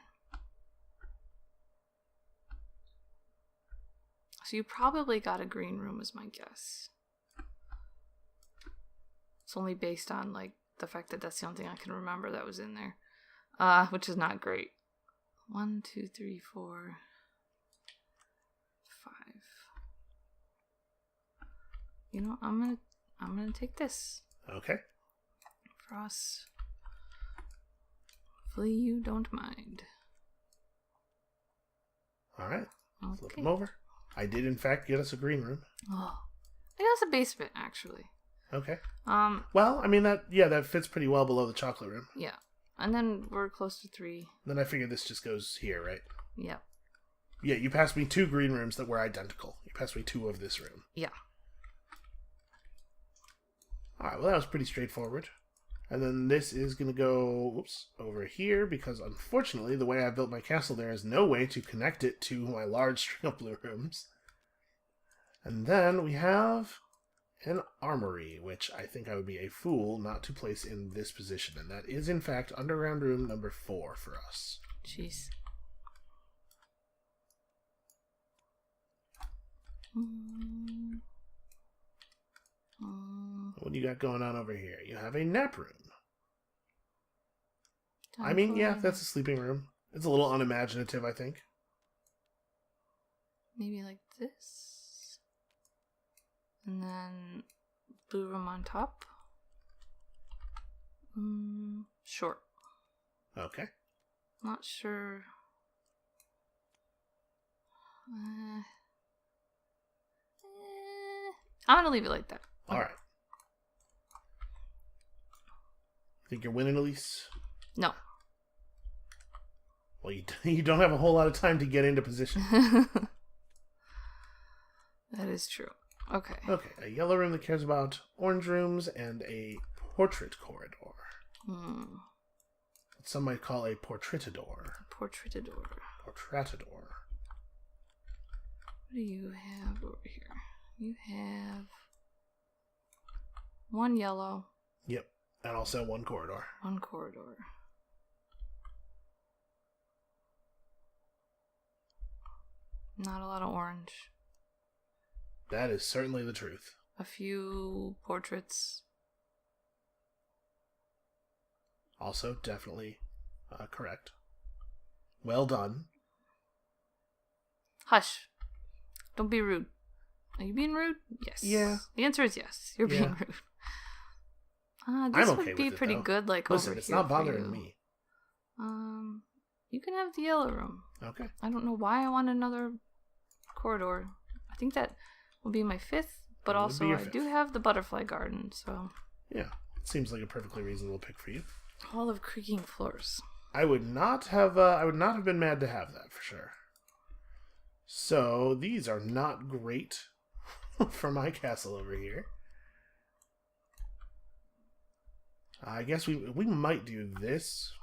B: So you probably got a green room is my guess. It's only based on like the fact that that's the only thing I can remember that was in there. Which is not great. 1, 2, 3, 4, 5. You know, I'm gonna take this.
A: Okay.
B: For us. Hopefully you don't mind.
A: Alright.
B: Okay.
A: Flip them over. I did in fact get us a green room.
B: Oh. I got us a basement actually.
A: Okay. Well, I mean that fits pretty well below the chocolate room.
B: Yeah. And then we're close to 3.
A: Then I figure this just goes here, right?
B: Yeah.
A: Yeah, you passed me 2 green rooms that were identical. You passed me 2 of this room.
B: Yeah.
A: Alright, well that was pretty straightforward. And then this is going to go, over here, because unfortunately the way I built my castle there is no way to connect it to my large string of blue rooms. And then we have an armory, which I think I would be a fool not to place in this position. And that is, in fact, underground room number 4 for us.
B: Jeez.
A: What do you got going on over here? You have a nap room. I mean, yeah, that's a sleeping room. It's a little unimaginative, I think.
B: Maybe like this. And then blue room on top. Short.
A: Okay.
B: Not sure. I'm gonna leave it like that.
A: All right. Think you're winning, Alise?
B: No.
A: Well, you don't have a whole lot of time to get into position.
B: That is true. Okay.
A: Okay, a yellow room that cares about orange rooms and a portrait corridor. What some might call a portraitador.
B: Portraitador.
A: Portraitador.
B: What do you have over here? You have 1 yellow.
A: Yep, and also 1 corridor.
B: 1 corridor. Not a lot of orange.
A: That is certainly the truth.
B: A few portraits.
A: Also, definitely correct. Well done.
B: Hush. Don't be rude. Are you being rude? Yes.
A: Yeah.
B: The answer is yes. You're being rude. This
A: I'm okay
B: would be
A: with it,
B: pretty
A: though.
B: good, like
A: Listen,
B: over
A: it's
B: here
A: not
B: for
A: bothering
B: you.
A: me.
B: You can have the yellow room.
A: Okay.
B: I don't know why I want another corridor. I think that will be my 5th, but
A: It would
B: also
A: be your
B: I
A: 5th.
B: do have the butterfly garden, so
A: Yeah, it seems like a perfectly reasonable pick for you.
B: all of creaking floors.
A: I would not have been mad to have that for sure. So these are not great for my castle over here. I guess we might do this.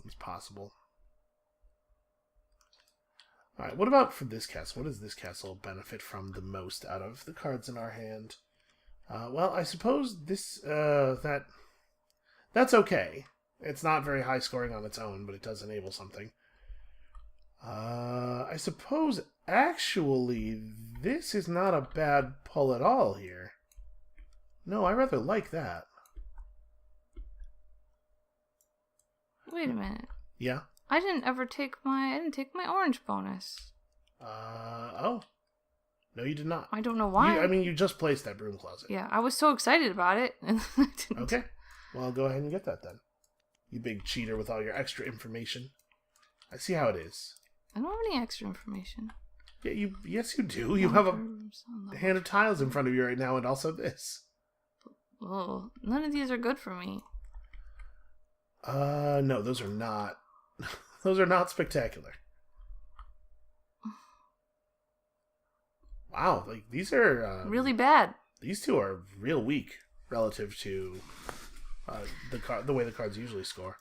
A: It's possible. Alright, what about for this castle? What does this castle benefit from the most out of the cards in our hand? Well, I suppose this, that's okay. It's not very high scoring on its own, but it does enable something. I suppose, actually, this is not a bad pull at all here. No, I rather like that.
B: Wait a minute.
A: Yeah?
B: I didn't take my orange bonus.
A: Oh. No, you did not.
B: I don't know why.
A: You just placed that broom closet.
B: Yeah, I was so excited about it, and I didn't.
A: Okay. Well, go ahead and get that then. You big cheater with all your extra information. I see how it is.
B: I don't have any extra information.
A: Yeah, yes, you do. You have a hand of tiles in front of you right now, and also this.
B: Oh, none of these are good for me.
A: No, those are not. Those are not spectacular. Wow, like these are
B: Really bad.
A: These two are real weak relative to the way the cards usually score.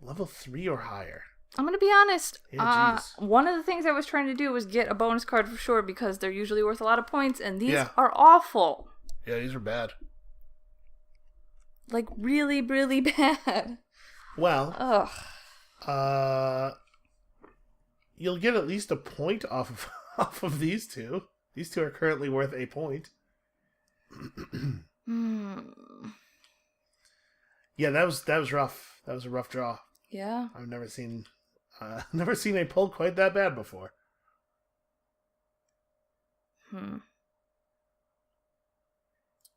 A: Level 3 or higher.
B: I'm going to be honest.
A: Yeah, jeez.
B: One of the things I was trying to do was get a bonus card for sure because they're usually worth a lot of points, and these are awful.
A: Yeah, these are bad.
B: Like, really, really bad.
A: Well, you'll get at least a point off of these two. These two are currently worth a point. Yeah, that was rough. That was a rough draw.
B: Yeah.
A: I've never seen a pull quite that bad before.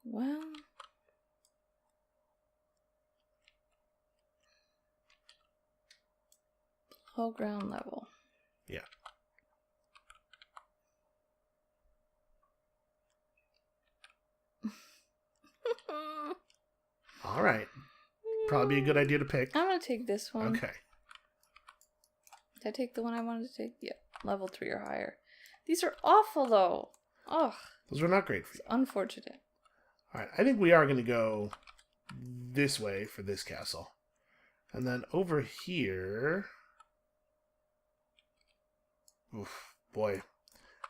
B: Well, low ground level.
A: Yeah. All right. Probably be a good idea to pick.
B: I'm gonna take this one.
A: Okay.
B: Did I take the one I wanted to take? Yeah. Level 3 or higher. These are awful, though. Ugh.
A: Those are not great for you.
B: It's unfortunate.
A: All right. I think we are going to go this way for this castle. And then over here... Oof, boy.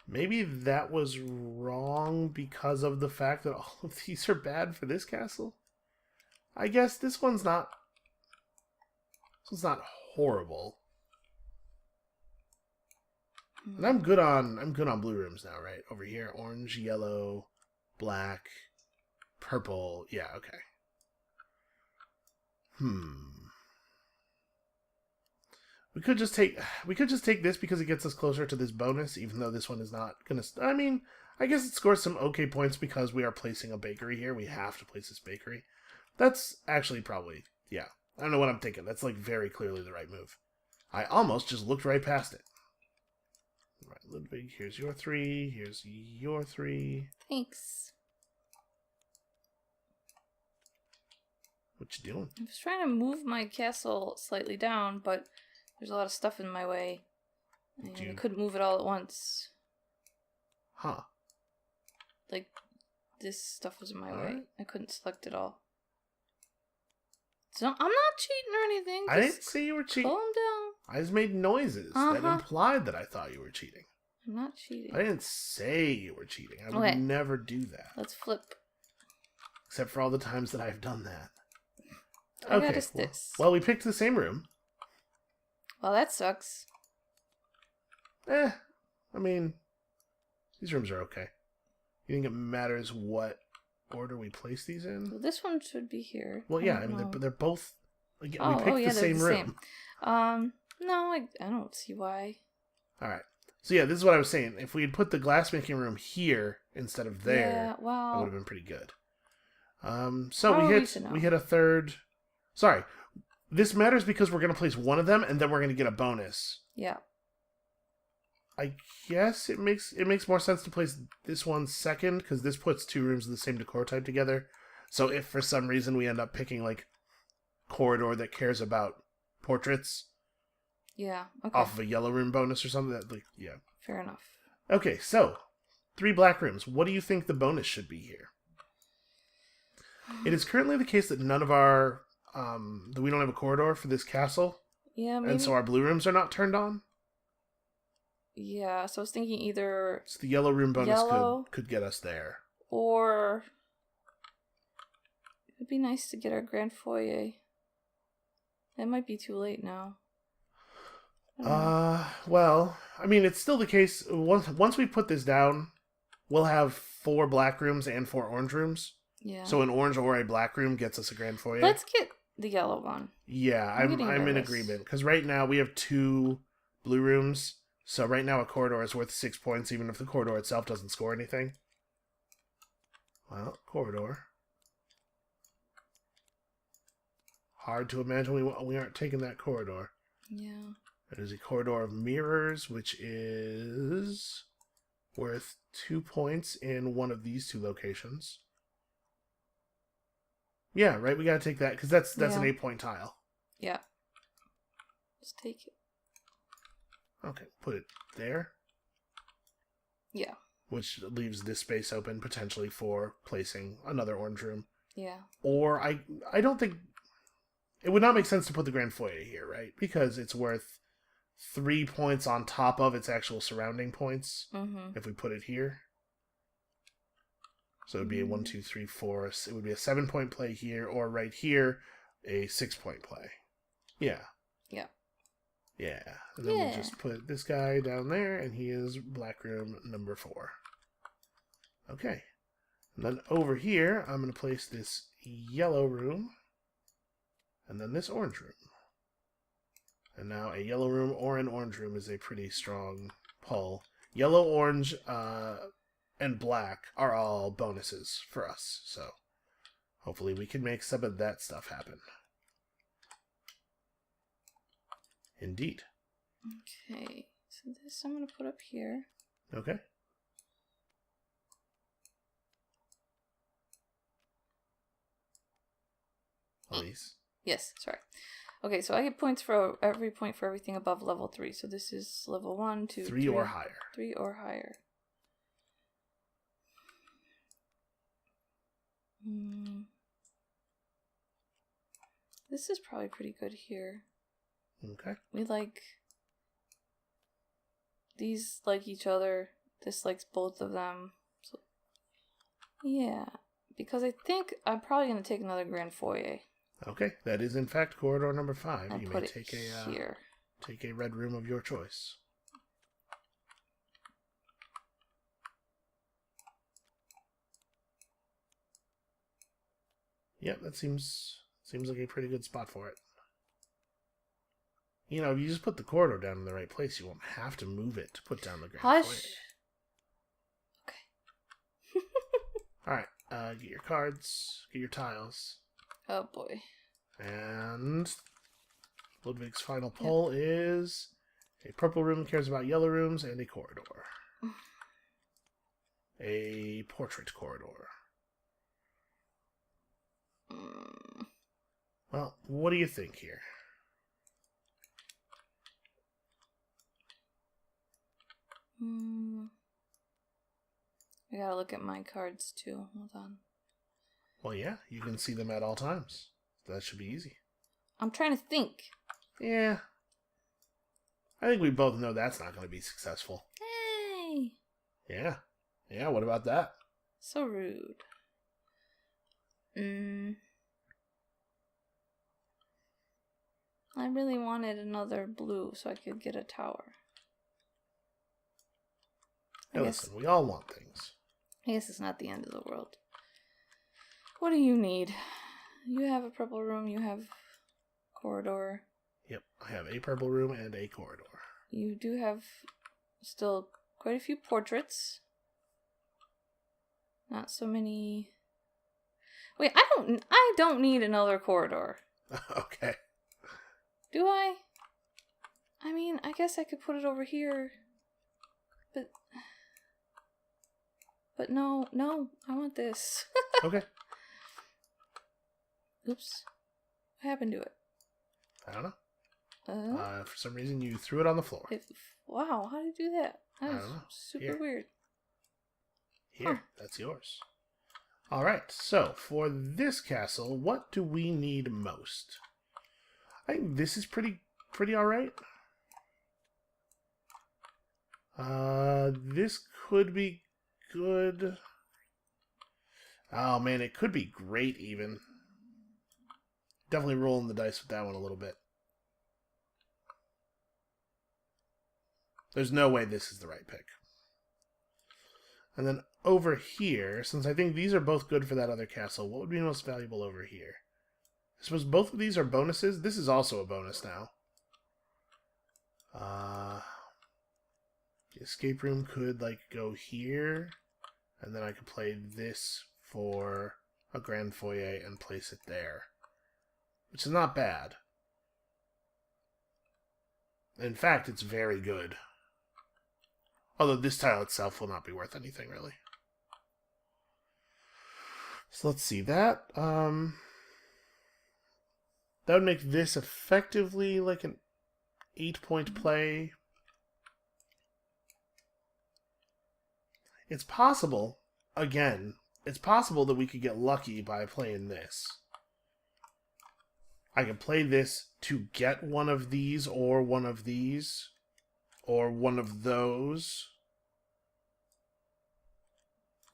A: Maybe that was wrong because of the fact that all of these are bad for this castle? I guess this one's not horrible. And I'm good on blue rooms now, right? Over here, orange, yellow, black, purple. Yeah, okay. We could just take this because it gets us closer to this bonus, even though this one is not gonna. I mean, I guess it scores some okay points because we are placing a bakery here. We have to place this bakery. That's actually probably, yeah. I don't know what I'm thinking. That's like very clearly the right move. I almost just looked right past it. All right, Ludwig, here's your 3. Here's your 3.
B: Thanks.
A: What you doing?
B: I was trying to move my castle slightly down, but there's a lot of stuff in my way. And I couldn't move it all at once.
A: Huh.
B: Like, this stuff was in my way. I couldn't select it all. So, I'm not cheating or anything.
A: I didn't say you were cheating.
B: Calm down.
A: I just made noises that implied that I thought you were cheating.
B: I'm not cheating.
A: I didn't say you were cheating. I would never do that.
B: Let's flip.
A: Except for all the times that I've done that.
B: I got us this.
A: Well, we picked the same room.
B: Well, that sucks.
A: I mean, these rooms are okay. You think it matters what order we place these in?
B: Well, this one should be here.
A: Well, yeah, I mean, they're both... Again, we picked the same room.
B: No, I don't see why.
A: Alright. So yeah, this is what I was saying. If we had put the glassmaking room here instead of there, that would have been pretty good. So we hit a third... Sorry. This matters because we're going to place one of them, and then we're going to get a bonus.
B: Yeah.
A: I guess it makes more sense to place this one second, because this puts 2 rooms of the same decor type together. So if for some reason we end up picking, like, corridor that cares about portraits...
B: Yeah, okay.
A: Off of a yellow room bonus or something, that, like, yeah.
B: Fair enough.
A: Okay, so, 3 black rooms. What do you think the bonus should be here? It is currently the case that none of our... that we don't have a corridor for this castle.
B: Yeah, maybe.
A: And so our blue rooms are not turned on.
B: Yeah, so I was thinking either...
A: So the yellow room bonus could get us there.
B: Or... It would be nice to get our grand foyer. It might be too late now.
A: Well, I mean, it's still the case. Once we put this down, we'll have 4 black rooms and 4 orange rooms. Yeah. So an orange or a black room gets us a grand foyer.
B: Let's get the yellow one.
A: Yeah, I'm in agreement. Because right now we have 2 blue rooms. So right now a corridor is worth 6 points, even if the corridor itself doesn't score anything. Well, corridor. Hard to imagine we aren't taking that corridor.
B: Yeah.
A: There's a corridor of mirrors, which is worth 2 points in one of these 2 locations. Yeah, right? We gotta take that, because that's an 8-point tile.
B: Yeah. Just take it.
A: Okay, put it there.
B: Yeah.
A: Which leaves this space open, potentially, for placing another orange room.
B: Yeah.
A: Or, I don't think... It would not make sense to put the grand foyer here, right? Because it's worth 3 points on top of its actual surrounding points.
B: Mm-hmm.
A: If we put it here. So it would be a 1, 2, 3, 4. It would be a 7-point play here, or right here, a 6-point play. Yeah.
B: Yeah.
A: Yeah. And then we'll just put this guy down there, and he is black room number 4. Okay. And then over here, I'm going to place this yellow room, and then this orange room. And now a yellow room or an orange room is a pretty strong pull. Yellow, orange, and black are all bonuses for us, so hopefully we can make some of that stuff happen. Indeed.
B: Okay, so this I'm going to put up here.
A: Okay. Alise.
B: Yes, sorry. Okay, so I get points for every point for everything above level 3. So this is level 1, 2,
A: 3 or higher.
B: 3 or higher. This is probably pretty good here.
A: Okay.
B: We like... These like each other. This likes both of them. So, yeah. Because I think I'm probably going to take another Grand Foyer.
A: Okay, that is in fact corridor number 5.
B: And
A: you
B: put
A: may
B: it
A: take
B: here.
A: Take a red room of your choice. Yep, that seems like a pretty good spot for it. You know, if you just put the corridor down in the right place, you won't have to move it to put down the Grand Foyer.
B: Okay.
A: Alright, get your cards, get your tiles.
B: Oh boy.
A: And Ludwig's final pull is a purple room cares about yellow rooms and a corridor. A portrait corridor. Well, what do you think here?
B: I gotta look at my cards too. Hold on.
A: Well, yeah, you can see them at all times. That should be easy.
B: I'm trying to think.
A: Yeah. I think we both know that's not going to be successful.
B: Hey!
A: Yeah. Yeah, what about that?
B: So rude. I really wanted another blue so I could get a tower.
A: Hey, listen, we all want things.
B: I guess it's not the end of the world. What do you need? You have a purple room, you have corridor.
A: Yep, I have a purple room and a corridor.
B: You do have still quite a few portraits. Not so many. Wait, I don't need another corridor.
A: Okay.
B: Do I? I mean, I guess I could put it over here. But no, I want this.
A: Okay.
B: Oops. What happened to it?
A: I don't know. For some reason, you threw it on the floor.
B: Wow, how did you do that? That was super weird.
A: Here, that's yours. Alright, so for this castle, what do we need most? I think this is pretty alright. This could be good. Oh man, it could be great even. Definitely rolling the dice with that one a little bit. There's no way this is the right pick. And then over here, since I think these are both good for that other castle, what would be most valuable over here? I suppose both of these are bonuses. This is also a bonus now. The escape room could, like, go here, and then I could play this for a Grand Foyer and place it there. Which is not bad. In fact, it's very good. Although this tile itself will not be worth anything, really. So let's see. That would make this effectively like an 8-point play. It's possible, again, it's possible that we could get lucky by playing this. I can play this to get one of these, or one of these, or one of those.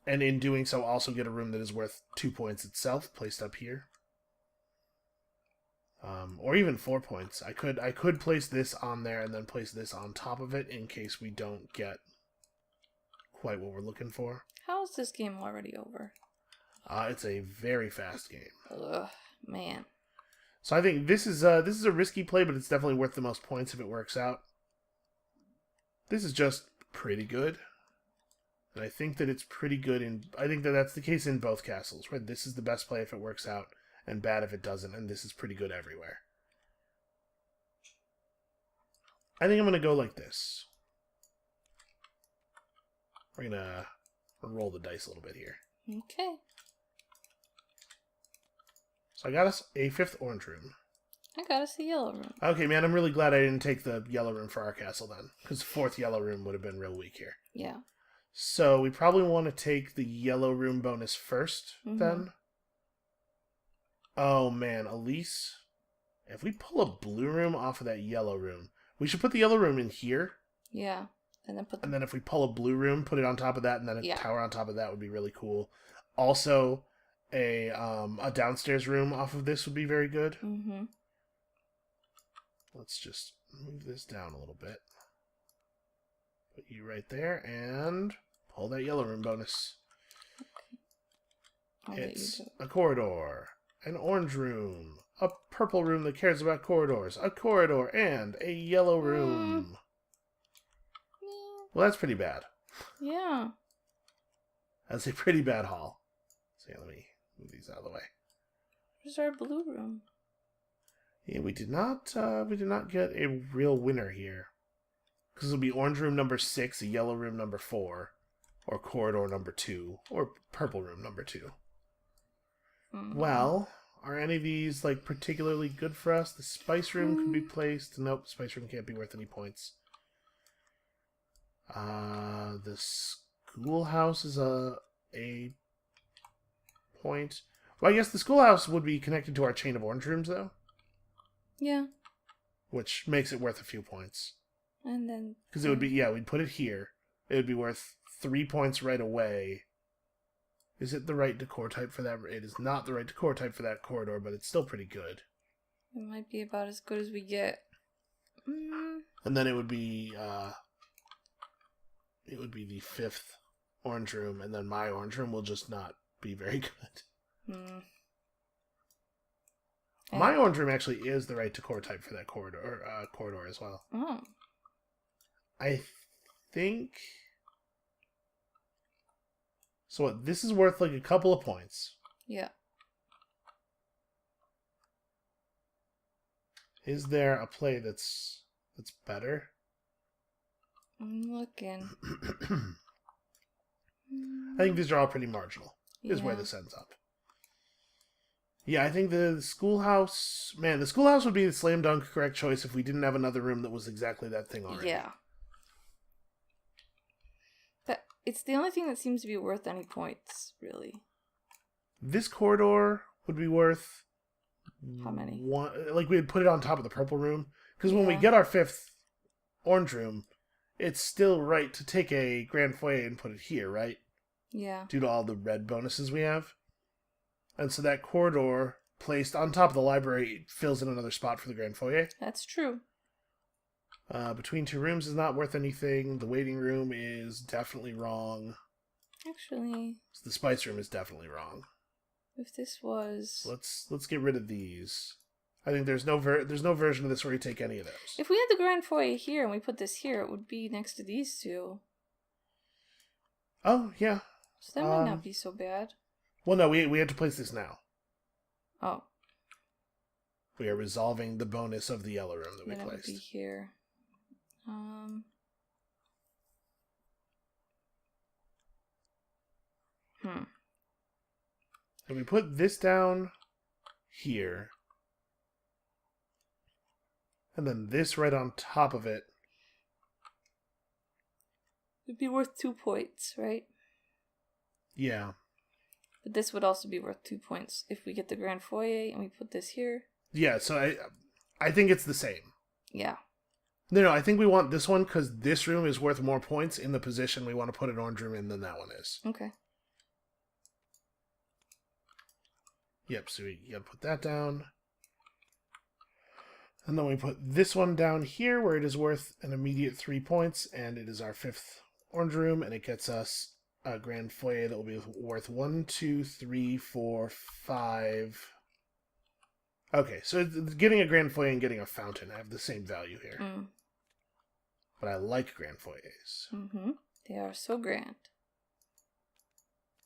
A: And in doing so, also get a room that is worth 2 points itself, placed up here. Or even 4 points. I could place this on there and then place this on top of it in case we don't get quite what we're looking for.
B: How is this game already over?
A: It's a very fast game.
B: Ugh, man.
A: So I think this is a risky play, but it's definitely worth the most points if it works out. This is just pretty good. And I think that it's pretty good I think that that's the case in both castles, where this is the best play if it works out, and bad if it doesn't, and this is pretty good everywhere. I think I'm going to go like this. We're going to roll the dice a little bit here.
B: Okay.
A: So I got us a 5th orange room.
B: I got us a yellow room.
A: Okay, man, I'm really glad I didn't take the yellow room for our castle then, because 4th yellow room would have been real weak here.
B: Yeah.
A: So we probably want to take the yellow room bonus first, then. Oh, man, Alise. If we pull a blue room off of that yellow room, we should put the yellow room in here.
B: Yeah. And then
A: if we pull a blue room, put it on top of that, and then a tower on top of that would be really cool. Also, a downstairs room off of this would be very good.
B: Mm-hmm.
A: Let's just move this down a little bit. Put you right there, and pull that yellow room bonus.
B: Okay.
A: It's a corridor, an orange room, a purple room that cares about corridors, a corridor, and a yellow room. Well, that's pretty bad.
B: Yeah.
A: That's a pretty bad haul. So yeah, let me move these out of the way.
B: Where's our blue room?
A: Yeah, we did not get a real winner here. Because it'll be orange room number 6, a yellow room number 4, or corridor number 2, or purple room number 2. Well, are any of these like particularly good for us? The spice room could be placed. Nope, spice room can't be worth any points. The schoolhouse is a point. Well, I guess the schoolhouse would be connected to our chain of orange rooms, though.
B: Yeah.
A: Which makes it worth a few points.
B: And then...
A: Because it would be, we'd put it here. It would be worth 3 points right away. Is it the right decor type for that? It is not the right decor type for that corridor, but it's still pretty good.
B: It might be about as good as we get.
A: And then it would be the 5th orange room, and then my orange room will just not be very good. My orange room actually is the right decor type for that corridor as well.
B: Oh.
A: I think... So what, this is worth like a couple of points.
B: Yeah.
A: Is there a play that's better?
B: I'm looking.
A: I think these are all pretty marginal, is where this ends up. Yeah, I think the schoolhouse... Man, the schoolhouse would be the slam dunk correct choice if we didn't have another room that was exactly that thing already.
B: Yeah. But it's the only thing that seems to be worth any points, really.
A: This corridor would be worth...
B: How many?
A: One, like, we'd put it on top of the purple room. Because when we get our 5th orange room, it's still right to take a grand foyer and put it here, right?
B: Yeah.
A: Due to all the red bonuses we have. And so that corridor placed on top of the library fills in another spot for the grand foyer.
B: That's true.
A: Between 2 rooms is not worth anything. The waiting room is definitely wrong.
B: Actually...
A: The spice room is definitely wrong.
B: If this was...
A: Let's get rid of these. I think there's no version of this where you take any of those.
B: If we had the grand foyer here and we put this here, it would be next to these two.
A: Oh, yeah.
B: So that might not be so bad.
A: Well, no, we have to place this now.
B: Oh.
A: We are resolving the bonus of the yellow room that we
B: then
A: placed.
B: It would be here.
A: And we put this down here. And then this right on top of it.
B: It'd be worth 2 points, right?
A: Yeah.
B: But this would also be worth 2 points if we get the grand foyer and we put this here.
A: Yeah, so I think it's the same.
B: Yeah.
A: No, I think we want this one because this room is worth more points in the position we want to put an orange room in than that one is.
B: Okay.
A: Yep, so we gotta put that down. And then we put this one down here where it is worth an immediate 3 points, and it is our 5th orange room, and it gets us a grand foyer that will be worth 1, 2, 3, 4, 5. Okay, so getting a grand foyer and getting a fountain have the same value here.
B: Mm.
A: But I like grand foyers.
B: Mm-hmm. They are so grand.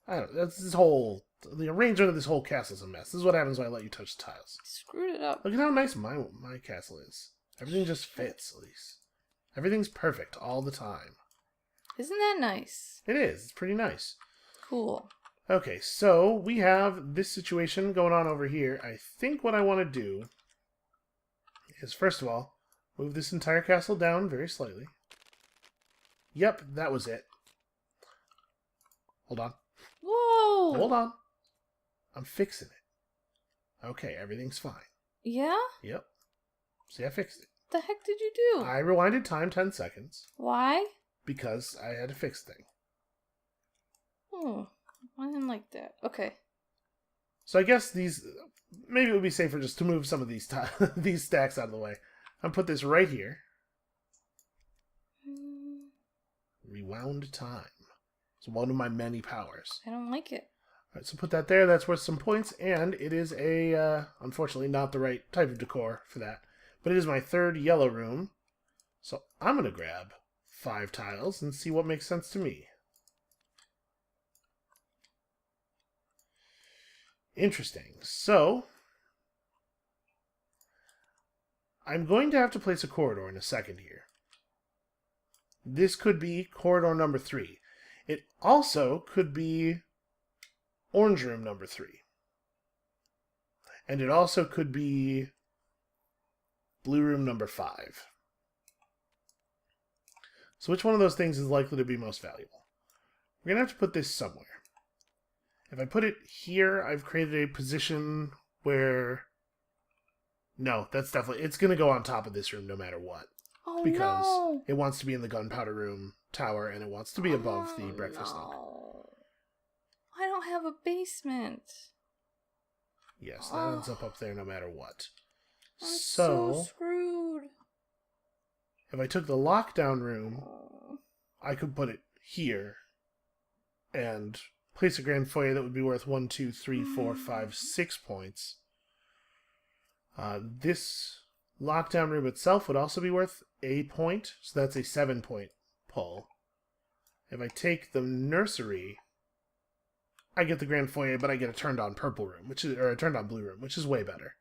A: I don't know, the arrangement of this whole castle is a mess. This is what happens when I let you touch the tiles.
B: Screwed it up.
A: Look at how nice my castle is. Everything just fits, Elise. Everything's perfect all the time.
B: Isn't that nice?
A: It is. It's pretty nice.
B: Cool.
A: Okay, so we have this situation going on over here. I think what I want to do is, first of all, move this entire castle down very slightly. Yep, that was it. Hold on.
B: Whoa!
A: Hold on. I'm fixing it. Okay, everything's fine.
B: Yeah?
A: Yep. See, I fixed it.
B: What the heck did you do?
A: I rewinded time 10 seconds.
B: Why?
A: Because I had to fix thing.
B: Oh, I didn't like that. Okay.
A: So I guess maybe it would be safer just to move some of these these stacks out of the way. I'll put this right here. Rewound time. It's one of my many powers.
B: I don't like it.
A: All right, so put that there. That's worth some points, and it is unfortunately not the right type of decor for that. But it is my 3rd yellow room. So I'm going to grab 5 tiles and see what makes sense to me. Interesting. So I'm going to have to place a corridor in a second here. This could be corridor number 3. It also could be orange room number 3. And it also could be blue room number 5. So which one of those things is likely to be most valuable? We're going to have to put this somewhere. If I put it here, I've created a position where... No, that's definitely... It's going to go on top of this room no matter what.
B: Oh,
A: because
B: no.
A: it wants to be in the gunpowder room tower, and it wants to be above the breakfast nook.
B: No. I don't have a basement.
A: Yes, that ends up there no matter what.
B: I'm so screwed.
A: If I took the lockdown room, I could put it here and place a grand foyer that would be worth 1, 2, 3, 4, 5, 6 points. This lockdown room itself would also be worth a point, so that's a 7-point pull. If I take the nursery, I get the grand foyer, but I get a turned on purple room, or a turned on blue room, which is way better.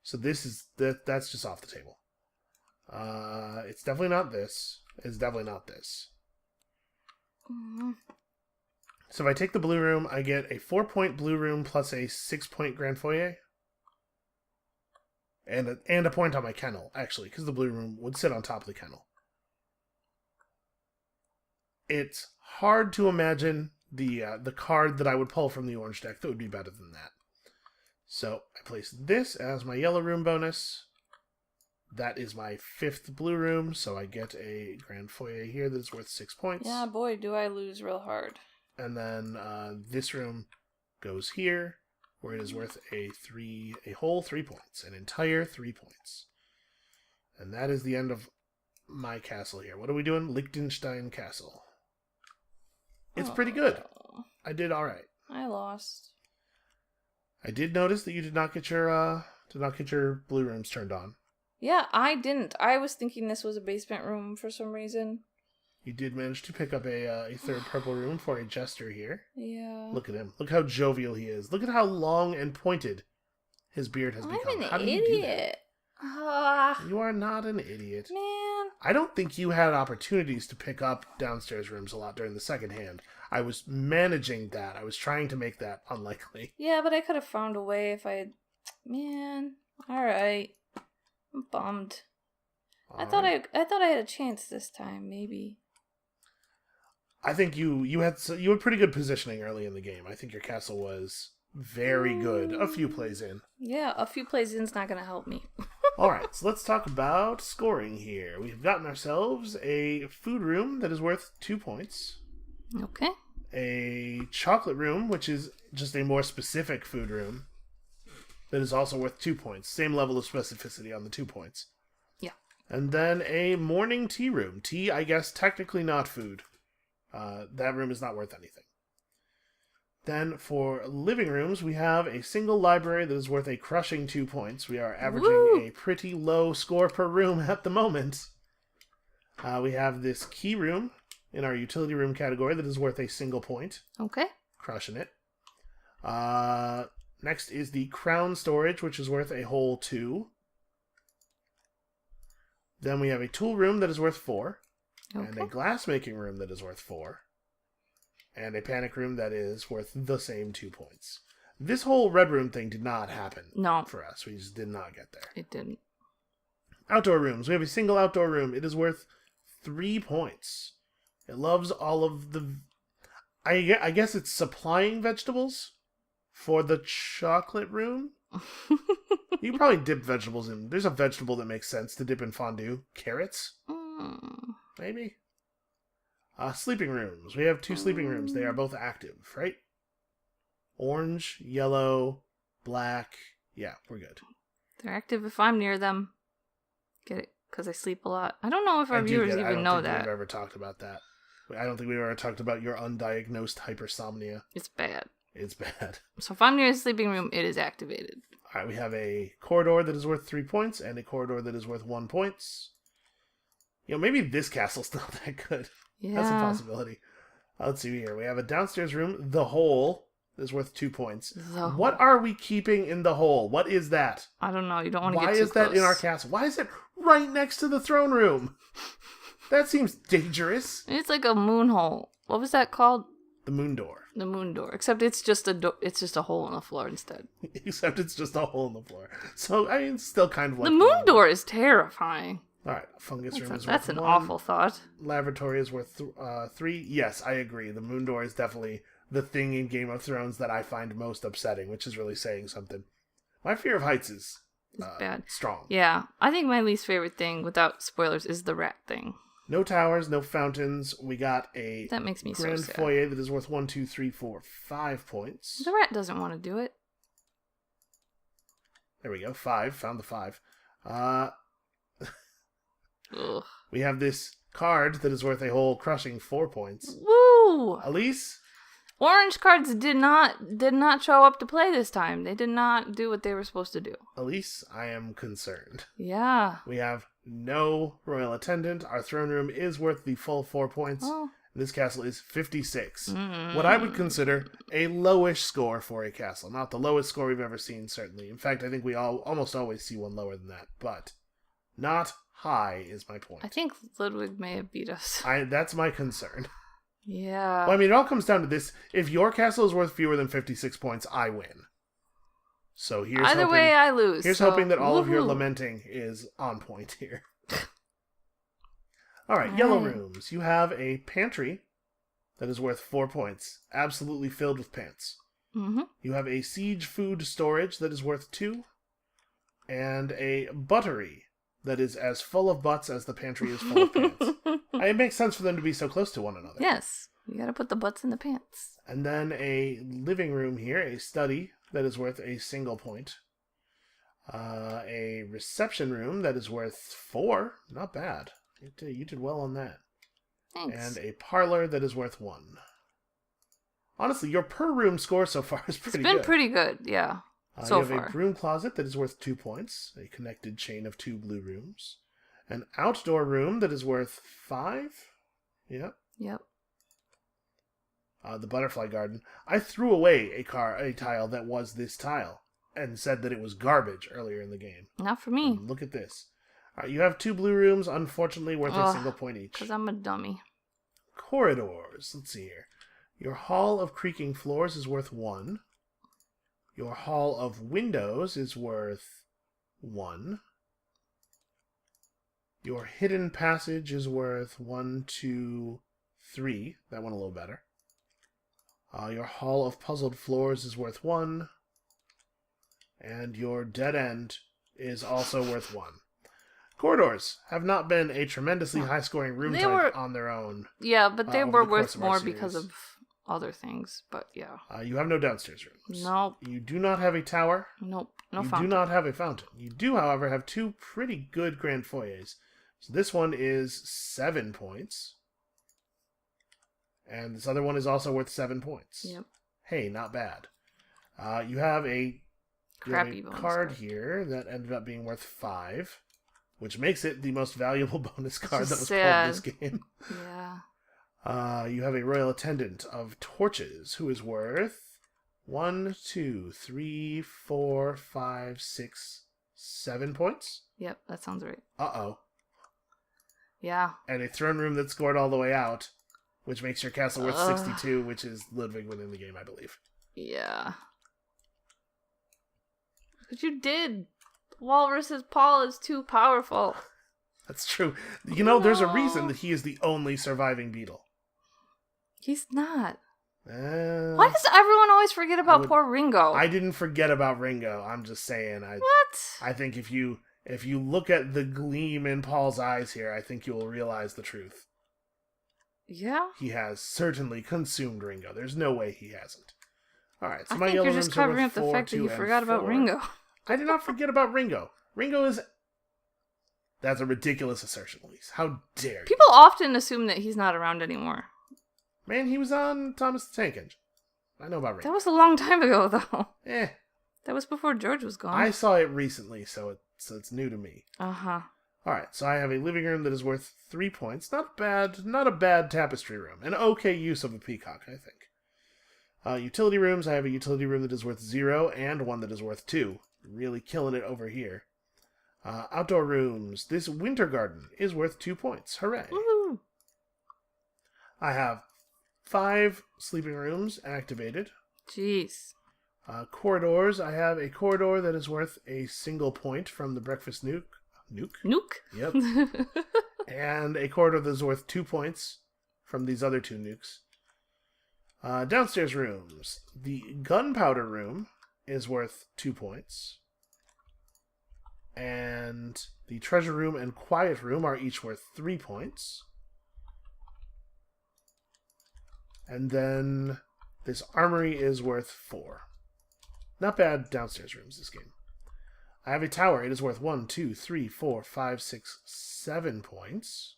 A: So that's just off the table. It's definitely not this. It's definitely not this.
B: Mm-hmm.
A: So if I take the blue room, I get a 4-point blue room plus a 6-point grand foyer. And a point on my kennel, actually, because the blue room would sit on top of the kennel. It's hard to imagine the card that I would pull from the orange deck that would be better than that. So I place this as my yellow room bonus. That is my 5th blue room, so I get a grand foyer here that is worth 6 points.
B: Yeah, boy, do I lose real hard.
A: And then this room goes here, where it is worth a whole 3 points, an entire 3 points. And that is the end of my castle here. What are we doing? Liechtenstein Castle. It's pretty good. I did all right.
B: I lost.
A: I did notice that you did not get your blue rooms turned on.
B: Yeah, I didn't. I was thinking this was a basement room for some reason.
A: You did manage to pick up a 3rd purple room for a jester here.
B: Yeah.
A: Look at him. Look how jovial he is. Look at how long and pointed his beard has become.
B: I'm
A: How
B: an
A: do you do that?
B: idiot.
A: You are not an idiot.
B: Man.
A: I don't think you had opportunities to pick up downstairs rooms a lot during the second hand. I was managing that. I was trying to make that unlikely.
B: Yeah, but I could have found a way if I had... Man. Alright. I'm bummed. I thought I had a chance this time, maybe.
A: I think you had pretty good positioning early in the game. I think your castle was very good. A few plays in.
B: Yeah, a few plays in is not going to help me.
A: All right, so let's talk about scoring here. We've gotten ourselves a food room that is worth 2 points.
B: Okay.
A: A chocolate room, which is just a more specific food room, that is also worth 2 points. Same level of specificity on the 2 points.
B: Yeah.
A: And then a morning tea room. Tea, I guess, technically not food. That room is not worth anything. Then for living rooms, we have a single library that is worth a crushing 2 points. We are averaging a pretty low score per room at the moment. We have this key room in our utility room category that is worth a single point.
B: Okay.
A: Crushing it. Next is the crown storage, which is worth a whole 2. Then we have a tool room that is worth 4.
B: Okay.
A: And a glassmaking room that is worth 4. And a panic room that is worth the same 2 points. This whole red room thing did not happen for us. We just did not get there.
B: It didn't.
A: Outdoor rooms. We have a single outdoor room. It is worth 3 points. It loves all of the... I guess it's supplying vegetables for the chocolate room. You can probably dip vegetables in. There's a vegetable that makes sense to dip in fondue. Carrots? Maybe? Sleeping rooms. We have 2 sleeping rooms. They are both active, right? Orange, yellow, black. Yeah, we're good.
B: They're active if I'm near them. Get it? Because I sleep a lot. I don't know if our viewers even know that.
A: I don't think we've ever talked about that. I don't think we've ever talked about your undiagnosed hypersomnia.
B: It's bad.
A: It's bad.
B: So if I'm near the sleeping room, it is activated.
A: All right, we have a corridor that is worth 3 points and a corridor that is worth 1 point. Maybe this castle's not that good.
B: Yeah.
A: That's a possibility. Let's see here. We have a downstairs room. The hole is worth 2 points. What are we keeping in the hole? What is that?
B: I don't know. You don't want to get too close.
A: Why is that in our castle? Why is it right next to the throne room? That seems dangerous.
B: It's like a moon hole. What was that called?
A: The moon door.
B: The moon door. Except it's just a hole in the floor instead.
A: Except it's just a hole in the floor. So, I mean, it's still kind of like...
B: The moon door is terrifying.
A: All right, fungus room is worth 1.
B: That's an awful thought.
A: Lavatory is worth 3. Yes, I agree. The moon door is definitely the thing in Game of Thrones that I find most upsetting, which is really saying something. My fear of heights is
B: bad.
A: Strong.
B: Yeah, I think my least favorite thing, without spoilers, is the rat thing.
A: No towers, no fountains. We got a
B: that makes me
A: grand
B: so sad.
A: Foyer that is worth 1, 2, 3, 4, 5 points.
B: The rat doesn't want to do it.
A: There we go. 5. Found the 5.
B: Ugh.
A: We have this card that is worth a whole crushing 4 points.
B: Woo!
A: Alise?
B: Orange cards did not show up to play this time. They did not do what they were supposed to do.
A: Alise, I am concerned.
B: Yeah.
A: We have no royal attendant. Our throne room is worth the full 4 points.
B: Oh.
A: This castle is 56. What I would consider a lowish score for a castle. Not the lowest score we've ever seen, certainly. In fact, I think we almost always see one lower than that. But not high is my point.
B: I think Ludwig may have beat us.
A: That's my concern.
B: Yeah.
A: Well, I mean, it all comes down to this. If your castle is worth fewer than 56 points, I win. So here's
B: Either way, I lose.
A: Here's hoping that all of your lamenting is on point here. All right, yellow rooms. You have a pantry that is worth 4 points, absolutely filled with pants.
B: Mm-hmm.
A: You have a siege food storage that is worth 2, and a buttery that is as full of butts as the pantry is full of pants. It makes sense for them to be so close to one another.
B: Yes, you gotta put the butts in the pants.
A: And then a living room here, a study that is worth a single point. A reception room that is worth 4. Not bad. You did well on that.
B: Thanks.
A: And a parlor that is worth 1. Honestly, your per room score so far is pretty good.
B: It's been pretty good, yeah. So
A: you have
B: far.
A: a broom closet that is worth 2 points. A connected chain of 2 blue rooms. An outdoor room that is worth 5. Yep. The butterfly garden. I threw away a tile that was this tile and said that it was garbage earlier in the game.
B: Not for me.
A: And look at this. You have 2 blue rooms, unfortunately worth a single point each.
B: Because I'm a dummy.
A: Corridors. Let's see here. Your hall of creaking floors is worth 1. Your hall of windows is worth 1. Your hidden passage is worth 1, 2, 3. That one a little better. Your hall of puzzled floors is worth 1. And your dead end is also worth 1. Corridors have not been a tremendously high-scoring room type on their own.
B: Yeah, but they were
A: the
B: worth
A: course of our
B: more
A: series.
B: because of other things. But yeah.
A: You have no downstairs rooms.
B: Nope.
A: You do not have a tower.
B: Nope. No
A: you
B: fountain.
A: do not have a fountain. You do, however, have 2 pretty good grand foyers. So this one is 7 points. And this other one is also worth 7 points.
B: Yep.
A: Hey, not bad. You have a
B: crappy
A: card here that ended up being worth 5, which makes it the most valuable bonus card that was pulled this game.
B: Yeah.
A: You have a royal attendant of torches who is worth 1, 2, 3, 4, 5, 6, 7 points.
B: Yep, that sounds right.
A: Uh-oh.
B: Yeah.
A: And a throne room that scored all the way out, which makes your castle worth 62, which is Ludwig winning the game, I believe.
B: Yeah. But you did. Walrus's paw is too powerful.
A: That's true. You know, there's a reason that he is the only surviving beetle.
B: He's not. Why does everyone always forget about poor Ringo?
A: I didn't forget about Ringo. I'm just saying.
B: What?
A: I think if you look at the gleam in Paul's eyes here, I think you will realize the truth.
B: Yeah?
A: He has certainly consumed Ringo. There's no way he hasn't. All right, so
B: I
A: my
B: think
A: yellow
B: you're just
A: rooms are
B: covering
A: worth
B: up the
A: 4,
B: fact that
A: 2,
B: you
A: and
B: forgot about
A: 4.
B: Ringo.
A: I did not forget about Ringo. Ringo is... That's a ridiculous assertion, Elise. How dare you?
B: People often assume that he's not around anymore.
A: Man, he was on Thomas the Tank Engine. I know about Ringo.
B: That was a long time ago, though. That was before George was gone.
A: I saw it recently, so it's new to me.
B: Uh-huh.
A: Alright, so I have a living room that is worth 3 points. Not a bad tapestry room. An okay use of a peacock, I think. Utility rooms, I have a utility room that is worth 0 and one that is worth 2. Really killing it over here. Outdoor rooms. This winter garden is worth 2 points. Hooray.
B: Woohoo.
A: I have 5 sleeping rooms activated.
B: Jeez.
A: Corridors. I have a corridor that is worth a single point from the breakfast nuke.
B: Nuke?
A: Yep. And a corridor that is worth 2 points from these other 2 nukes. Downstairs rooms. The gunpowder room is worth 2 points. And the treasure room and quiet room are each worth 3 points. And then this armory is worth 4. Not bad downstairs rooms this game. I have a tower. It is worth 1, 2, 3, 4, 5, 6, 7 points.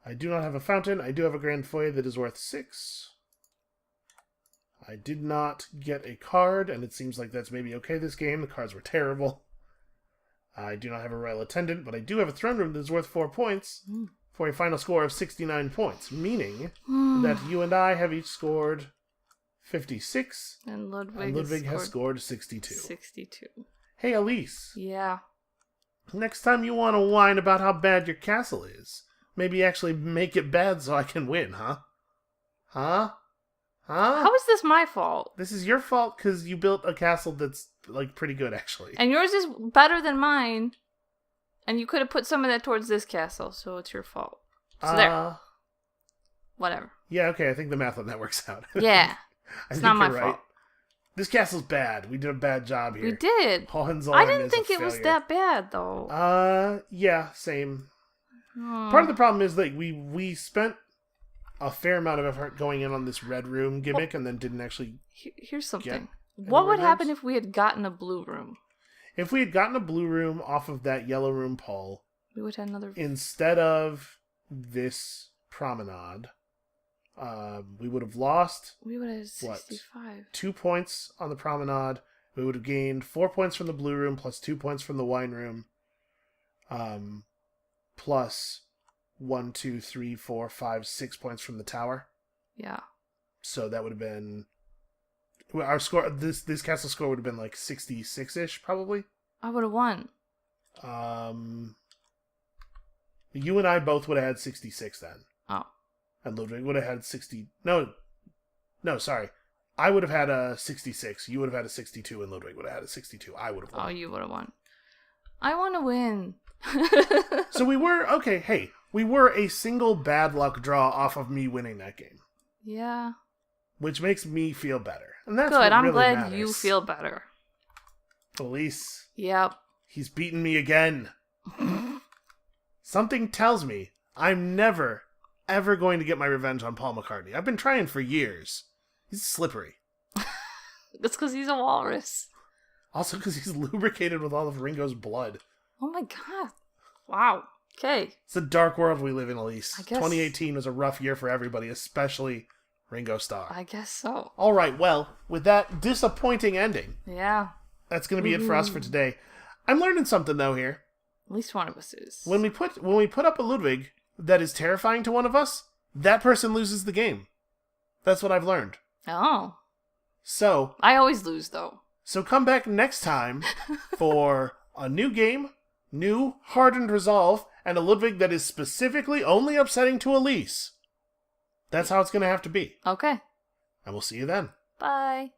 A: I do not have a fountain. I do have a grand foyer that is worth 6. I did not get a card, and it seems like that's maybe okay this game. The cards were terrible. I do not have a royal attendant, but I do have a throne room that is worth 4 points for a final score of 69 points, meaning that you and I have each scored 56,
B: and Ludwig
A: has scored 62.
B: 62.
A: Hey, Elise.
B: Yeah.
A: Next time you want to whine about how bad your castle is, maybe actually make it bad so I can win, huh? Huh?
B: How is this my fault?
A: This is your fault because you built a castle that's, like, pretty good, actually.
B: And yours is better than mine. And you could have put some of that towards this castle, so it's your fault. So there. Whatever.
A: Yeah, okay, I think the math on that works out.
B: Yeah.
A: It's
B: not my fault.
A: This castle's bad. We did a bad job here.
B: We did.
A: Hohenzollern
B: I didn't think it
A: failure.
B: was that bad, though.
A: Yeah, same. Part of the problem is, like, we spent a fair amount of effort going in on this red room gimmick and then didn't actually
B: Here's something.
A: get
B: What would
A: rooms.
B: happen if we had gotten a blue room?
A: If we had gotten a blue room off of that yellow room pole,
B: We would have another...
A: instead of this promenade, we would have lost...
B: We would have 65.
A: 2 points on the promenade. We would have gained 4 points from the blue room plus 2 points from the wine room. Plus 1, 2, 3, 4, 5, 6 points from the tower.
B: Yeah.
A: So that would have been... Our score, this castle score would have been like 66-ish, probably.
B: I would have won.
A: You and I both would have had 66 then.
B: Oh.
A: And Ludwig would have had 60... No, sorry. I would have had a 66. You would have had a 62, and Ludwig would have had a 62. I would have won.
B: Oh, you would have won. I want to win.
A: So we were... Okay, hey. We were a single bad luck draw off of me winning that game.
B: Yeah.
A: which makes me feel better. And that's
B: Good.
A: what
B: I'm
A: really
B: glad
A: matters.
B: you feel better.
A: Alise,
B: Yep.
A: he's beaten me again. Something tells me I'm never, ever going to get my revenge on Paul McCartney. I've been trying for years. He's slippery.
B: It's because he's a walrus.
A: Also because he's lubricated with all of Ringo's blood.
B: Oh my god. Wow. Okay.
A: It's a dark world we live in, Alise.
B: I guess-
A: 2018 was a rough year for everybody, especially Ringo Starr.
B: I guess so.
A: All right, well, with that disappointing ending,
B: Yeah.
A: that's going to be it for us for today. I'm learning something, though, here.
B: At least one of us is.
A: When we put up a Ludwig that is terrifying to one of us, that person loses the game. That's what I've learned.
B: Oh.
A: So
B: I always lose, though.
A: So come back next time for a new game, new hardened resolve, and a Ludwig that is specifically only upsetting to Alise. That's how it's going to have to be.
B: Okay.
A: And we'll see you then.
B: Bye.